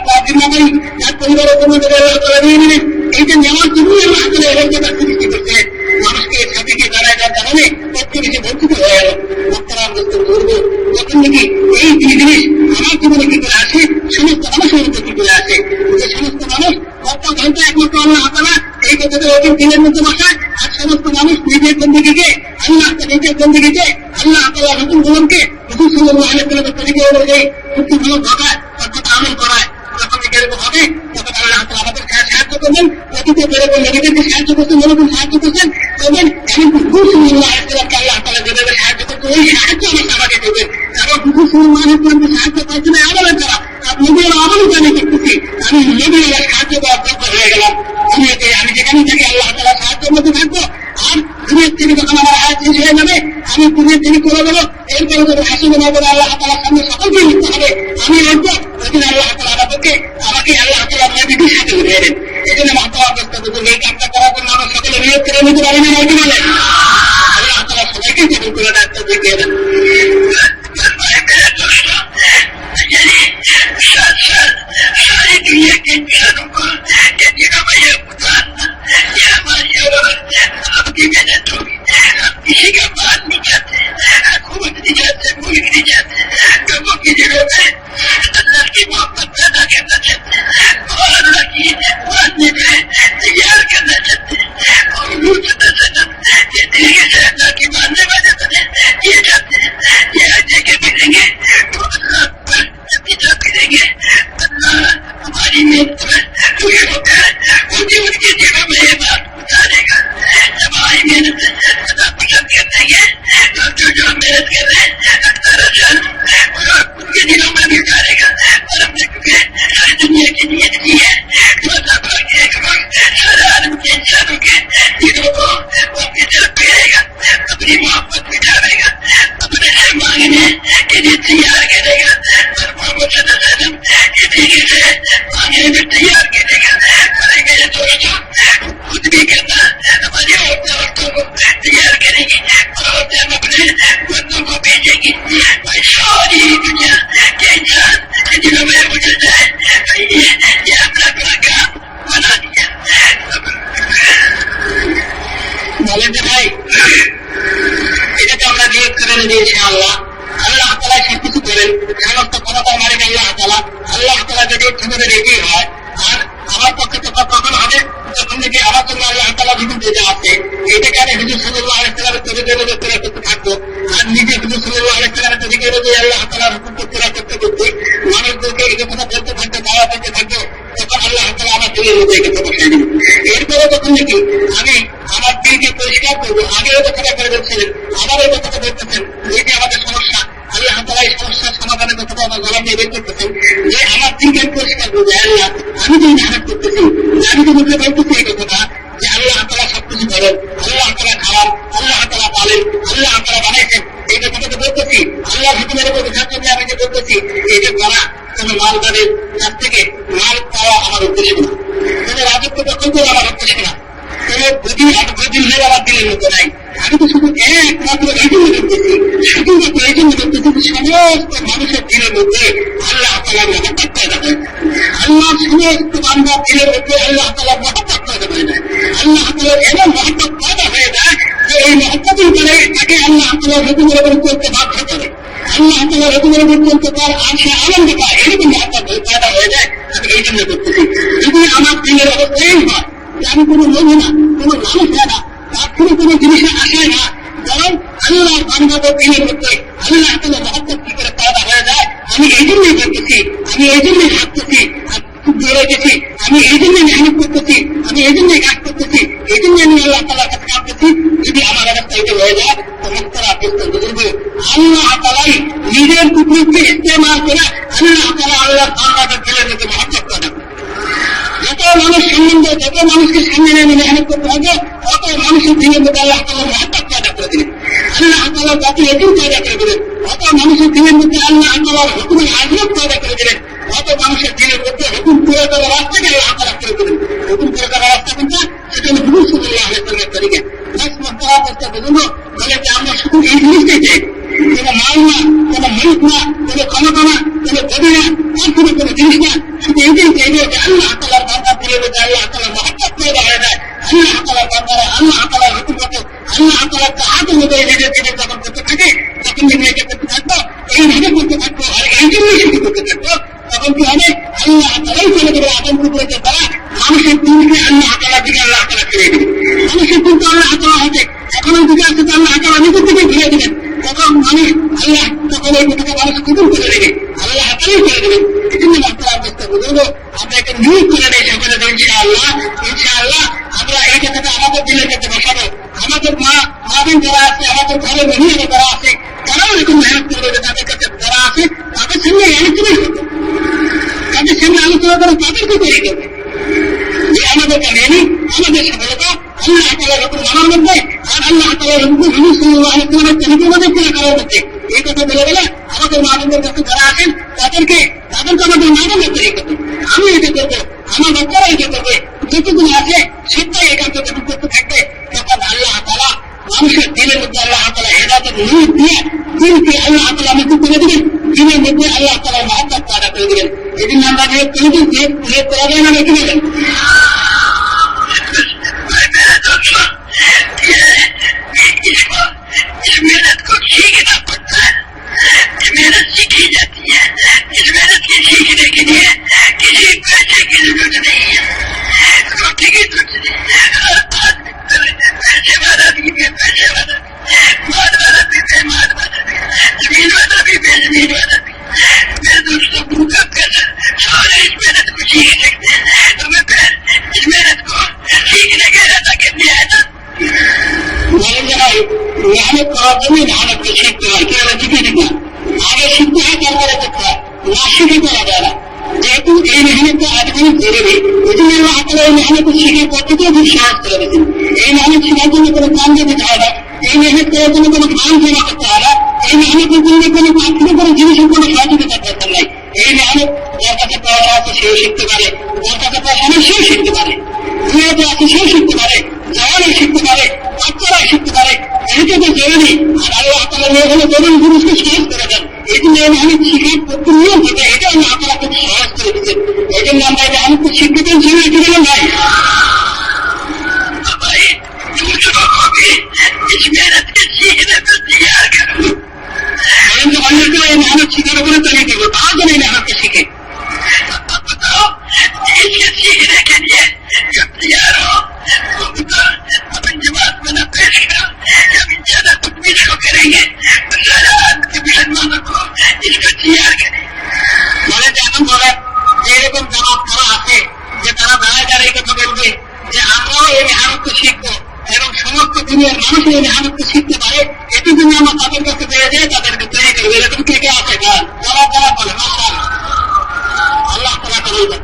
তার জিম্মাদারি তার পরিবারের জন্য আল্লাহ তাআলা নিয়ে নেবেন। এইটা নেওয়ার জন্যই আল্লাহ তাআলা এরকম একটা সৃষ্টি করছিলেন। মানুষকে সাথীকে দাঁড়ায় যাওয়ার কারণে সবচেয়ে বেশি বঞ্চিত হয়ে গেল। বর্তমান বস্তু করবো যখন নাকি এই জিনিস আমার জীবনে কি করে আসে, সমস্ত মানুষের মধ্যে কি করে আসে, যে সমস্ত মানুষ বর্তমান ঘন্টা একমাত্র আল্লাহ তাআলা এই কথাটা ওদের দিনের মধ্যে বসায়, আর সমস্ত মানুষ নিজের বন্দিগিকে আল্লাহ নিজের বন্দিগিকে আল্লাহ তাআলা হুকুম গুলোকে রাসূল সাল্লাল্লাহু আলাইহি ওয়াসাল্লামের তরিকা অনুযায়ী সত্যি ভালো ঘটায়, তার কথা আমল করায়। যখন এরকম হবে তখন আল্লাহ তাআলা আমাদের সাহায্য করবেন। অতীতে যেরকম নবীদেরকে সাহায্য করছেন, যেরকম সাহায্য করছেন করবেন, এমনকি রাসূল সাল্লাল্লাহু আলাইহি ওয়াসাল্লামকে আল্লাহ তাআলা যেভাবে সাহায্য করছে ওই সাহায্য আমাকে করবেন। কারণ রাসূল সাল্লাল্লাহু আলাইহি ওয়াসাল্লামকে সাহায্য পাচ্ছি না আমলের দ্বারা, আর নবীর আমল জানি করতেছি, আমি নবীর সাহায্য দেওয়ার যোগ্য হয়ে গেলাম। আমি যেখানে থাকি আল্লাহ তাআলা সাহায্যের মধ্যে থাকবো। আর দুনিয়ার থেকে যখন আমার হায়াত শেষ হয়ে যাবে, আমি দুনিয়ার থেকে করে দেবো, এরপরে যখন হাসিবে না বলে আল্লাহ তাআলার সামনে সকলকে লিখতে হবে, আমি লিখবো, ওইদিন আল্লাহ তাআলা আমাকে আল্লাহ তাআলা নবীদের সাথে উঠিয়ে দেন। এই জন্য মহতরম দোস্ত, এই কাজটা করার জন্য আমরা সকলে নিয়োগ করে নিতে পারি না, নয় বলে আল্লাহ তাআলা সবাইকে কবুল করে দায়িত্ব দিয়ে দেন। सारी दुनिया के इंसानों को ये दिखाया उतारना, ये हमारी आपकी मेहनत होगी। हम किसी का बात नहीं चाहते, हुकूमत नहीं चाहते, मुल्क नहीं चाहते, लोगों की जगह में अल्लाह की मोहब्बत पैदा करना चाहते और अल्लाह की मानने में तैयार करना चाहते और ये तरीके से अल्लाह की मानने वाले बने ये चाहते हैं। ये जगह मिलेंगे तो अल्लाह पर नतीजा करेंगे, अल्लाह हमारी मेहनत में खुश होता है, मुझे उनकी जगह में ये बात उतारेगा। जब हमारी मेहनत अल्लाह पसंद कर देंगे तो जो मेहनत कर रहे हैं उनके दिलों में भी उतारेगा। और हमने क्योंकि सारी दुनिया की नीयत की है तो अल्लाह एक वक्त सारे आलम के इंसानों के दिलों को अपनी तरफ फेरेगा, अपनी मोहब्बत बिठावेगा, अपने से मांगने के लिए तैयार करेगा। और मोहम्मद सल्लल्लाहु अलैहि वसल्लम इसी से मांगने में तैयार करेगा। अरे मेरे दोस्तों, खुद भी करना, हमारी औरतों को तैयार करेगी और औरतें हम अपने बंदों को भेजेगी। भाई सारी दुनिया के इंसान दिलों में उजल जाए, ये अपना अपना काम बना दिया। বলেন যে ভাই এটা তো আমরা নিয়োগ করে দিয়েছি আল্লাহ তাআলা সব কিছু করেন, সমস্ত ক্ষমতা মারেন আল্লাহ তাআলা যদি ক্ষমতা রেখেই হয়। আর আমার পক্ষে তো কখন হবে যখন নাকি আমার জন্য আল্লাহ তাআলা হুকুম দিতে আসে, এটাকে আমি হুজুর সাল্লাল্লাহু আলাইহি ওয়াসাল্লামের তরিকা অনুযায়ী করে করতে থাকবো। আর নিজে হুজুর সাল্লাল্লাহু আলাইহি ওয়াসাল্লামের তরিকা অনুযায়ী আল্লাহ তাআলার হুকুম করতে করতে মানুষদেরকে এই কথা বলতে থাকতে দাওয়া করতে থাকবো, তখন আল্লাহ তাআলা আমার দিলের মধ্যে এই কথা বসাই দিবেন। এরপরে যখন নাকি আমি আমার দিলকে পরিষ্কার করবো, আগে ওই কথাটা করে বলছিলেন, আবার ওই কথাটা বলতেছেন, যেটি আমাদের সমস্যা, আল্লাহ তাআলা এই সমস্যার সমাধানের কথাটা আমার গলা দিয়ে বের করতেছেন যে আমার দিলকে পরিষ্কার করবো। আল্লাহ আমি তো মেহনত করতেছি, আমি তো মুখে বলতেছি এই কথাটা যে আল্লাহ তাআলা সবকিছু করেন, আল্লাহ তাআলা খাওয়ান, আল্লাহ তাআলা পালেন, আল্লাহ তাআলা বানাইছেন, এই কথাটা তো বলতেছি। আল্লাহ হুকুমের উপর বিচার করলে আমি যে বলতেছি এইটা করা কোন মালদারের কাছ থেকে মাল পাওয়া আমার উদ্দেশ্য না, কোন রাজত্ব দখল করা আমার উদ্দেশ্য না, কোন বুদ্ধি হয়ে আমার দিলের মতো নাই। আমি তো শুধু একমাত্র এই জন্য করতেছি, শুধুমাত্র এই জন্য করতেছি সমস্ত মানুষের দিলের মধ্যে আল্লাহ তাআলার মহব্বত পয়দা হয়। আল্লাহ সমস্ত বান্দার দিলের মধ্যে আল্লাহ তাআলার মহব্বত পয়দা হয়ে যায়। আল্লাহ তাআলার এমন মহব্বত পয়দা হয়ে যায় যে এই মহব্বতের করে তাকে আল্লাহ তাআলার হুকুমের উপর চলতে বাধ্য করে, আল্লাহ তাআলার হুকুমের উপর চলতে তার আশা আনন্দ পায়, এরকম মহব্বত পয়দা হয়ে যায়। আমি এই জন্য করতেছি। যদি আমার দিলের অবস্থা এই হয় যে আমি কোনো লোভী না, কোনো লালস হয় না, তার থেকে কোনো জিনিসের আশায় না, বরং আল্লাহর বান্দাদের দিলের মধ্যে আল্লাহ তাআলার মহব্বত কি করে পয়দা হয়ে যায়, আমি এই জন্যই করতেছি, আমি এই জন্যই ভাবতেছি, বেড়ে গেছি, আমি এই জন্যই মেহনত করতেছি, আমি এই জন্যই কাজ করতেছি, এই জন্যই আমি আল্লাহ তাআলার কাছে কাঁদতেছি। যদি আমার অবস্থা এটা হয়ে যায় তো মুক্তারা বুঝবে আল্লাহ তাআলাই নিজের কুদরতকে ইস্তেমাল করে আল্লাহ তাআলা আল্লাহর বান্দাদের দিলের মধ্যে মহব্বত পয়দা করে। যত মানুষ সম্বন্ধে যত মানুষকে সামনে নিয়ে মেহনত করতে হবে তত মানুষের দিনের মধ্যে আল্লাহ তাআলা মহব্বত পয়দা করে দিলেন। আল্লাহ তাআলা যাতে এদিন পয়দা করে দিলেন অত মানুষের দিনের মধ্যে আল্লাহ তাআলার হুকুমের আযিয়ত পয়দা করে দিলেন, অত মানুষের দিনের মধ্যে হুকুম পুরো করার রাস্তাকে আল্লাহ তাআলা করে দিলেন। হুকুম পুরো করার রাস্তা কোনটা? সেটা হলো হুজুর সাল্লাল্লাহু আলাইহি ওয়াসাল্লামের তরিকা। বাস মহতারা করতে বুঝলো বলে যে আমরা শুধু এই জিনিসটাই চাই, কোনো মাল না, কোনো মুলক না, কোনো ক্ষমতা না, কোনো গদি না, আর কোনো জিনিস না, শুধু এইটাই চাইবে যে আল্লাহ তাআলার বান্দা দিলেন যে আল্লাহ তাআলার মহব্বত পয়দা হয়ে যায়, আল্লাহ তাআলার বান্দারা আল্লাহ তাআলার হুকুম মতো আল্লাহ তাআলার তাআত অনুযায়ী নিজের জীবন যাপন করতে থাকে, তখন নিজেকে করতে থাকবো, এইভাবে করতে থাকবো, আর এই জন্যই শুধু করতে থাকবো। তখন কি হবে? আল্লাহ তাআলাই চলে দেবে আদম কুকুরের দ্বারা মানুষের দিনকে আল্লাহ তাআলার দিকে আল্লাহ তাআলা ফিরে দেবে। মানুষের কিন্তু আল্লাহ তাআলা হবে এখনো দিকে আসতে তো আল্লাহ তাআলা নিজের দিকে ফিরে দেবেন। তখন মানুষ আল্লাহ তখন এই কথাকে মানুষ কবুল করে দেবে, আল্লাহ তাআলাই করে দেবেন। এই জন্য আপনার অবস্থা বুঝলো আমরা একটা নিয়োগ করে নেই সকলে ইনশাআল্লাহ। ইনশাআল্লাহ আমরা এই কথাটা আমাদের দিলের মধ্যে বসাবো। আমাদের মা বোন যারা আছে, আমাদের ঘরের মহিলারা যারা আছে, তারাও এরকম মেহনত করবে যে তাদের কাছে যারা আছে তাদের সঙ্গে আলোচনা করবে, তাদের সঙ্গে আলোচনা করে তাদেরকে তৈরি করবে যে আমাদের কাহিনী, আমাদের সফলতা আল্লাহ তাআলার হুকুম মানার মধ্যে আর আল্লাহ তাআলার হুকুম হুজুর সাল্লাল্লাহু আলাইহি ওয়াসাল্লামের তরিকার মধ্যে পুরো করার মধ্যে। এই কথা বলে গেলে আমাদের মা বোনদের কাছে যারা আছেন তাদেরকে আমাদের মা বোনের তৈরি করবে। আমি এটা করবো, আমার বাচ্চারা এটা করবে, যতগুলো আছে সবটাই এখান থেকে করতে থাকবে। তখন আল্লাহ তাআলা মানুষের দিনের মধ্যে আল্লাহ তাআলা হেদায়েতের নূর দিয়ে দিনকে আল্লাহ তাআলা মুক্তি করে দিবেন, দিনের মধ্যে আল্লাহ তাআলা মহব্বত পয়দা করে দিবেন। এই জন্য আমরা নিয়োগ করে দিন যে নিয়োগ করা যায় না কি বলেন? इस मेहनत को सीखना पड़ता है, ये मेहनत सीखी जाती है। इस मेहनत के सीखने के लिए किसी पैसे की जरूरत नहीं है, रोटी की जरूरत नहीं है। हर आदमी पैसे वाला भी है, पैसे वाला भी, माल वाला भी है, माल वाला भी, जमीन वाला भी है, जमीन वाला भी। मेरे दोस्तों भूखा पैसा सारे इस मेहनत को सीख सकते हैं। तो मैं फिर इस मेहनत को सीखने के इरादा करने आया था। मेहनत করার জন্য মেহনতকে শিখতে হয়, কেউ শিখে দিতে আগে শিখতে হয়, তারপরে করতে হয়, না শিখে করা যায় না। যেহেতু এই মেহনতটা আজকাল জরুরি, ওই জন্য আল্লাহ তাআলা এই মেহনত শিখার পদ্ধতিও খুব সহজ করে দিয়েছেন। এই মেহনত শেখার জন্য কোনো কাম দিতে হয় না, এই মেহনত করার জন্য কোনো ধান জমা করতে হয় না, এই মেহনতের জন্য কোনো প্রাকৃতিক কোনো জিনিসের কোনো সহযোগিতার দরকার নাই। এই মেহনত যার কাছে পয়সা আছে সেও শিখতে পারে, যার কাছে পয়সা নেই সেও শিখতে পারে, দুনিয়াতে আছে সেও শিখতে পারে, জওয়ানও শিখতে পারে, বাচ্চারাও শিখতে পারে। এটা তো জরুরি, আর আল্লাহ তাআলা নিয়ে হলে জরুরি জিনিসকে সহজ করে দেন। এই জন্য এই মেহনত শিখার নিয়ম থাকে, এটা আল্লাহ তাআলা খুব সহজ করে দিচ্ছেন। এই জন্য আমরা এই মেহনত শিখতে চাই, ছিল কি বলেন ভাই? ভাই सोच रहा होगी इस मेहनत के सीखने पर तैयार करो, परंतु अन्य को ये मेहनत सिखाने को तरीके की बताओ तो नहीं मेहनत को सीखे। अब बताओ इसके सीखने के लिए जब तैयार हो तो बताओ अपन जवाब बना पेश करो, जब ज्यादा तकमीज को करेंगे तो सारा आपके मुसलमानों को इसको तैयार करें। বলে যেমন বলে যে এরকম জবাব করা আছে যে তারা দাঁড়ায় দাঁড়ায় কথা বলবে যে আমরাও এই মেহনতকে শিখবো এবং সমস্ত দুনিয়ার মানুষ এই মেহনতকে শিখতে পারে, এটি জন্য আমরা তাদের কাছে পেয়ে যাই, তাদেরকে তৈরি করবো। এরকম কে কে আছে? যারা বলে মাশাআল্লাহ, আল্লাহ তাআলা কবুল করুন।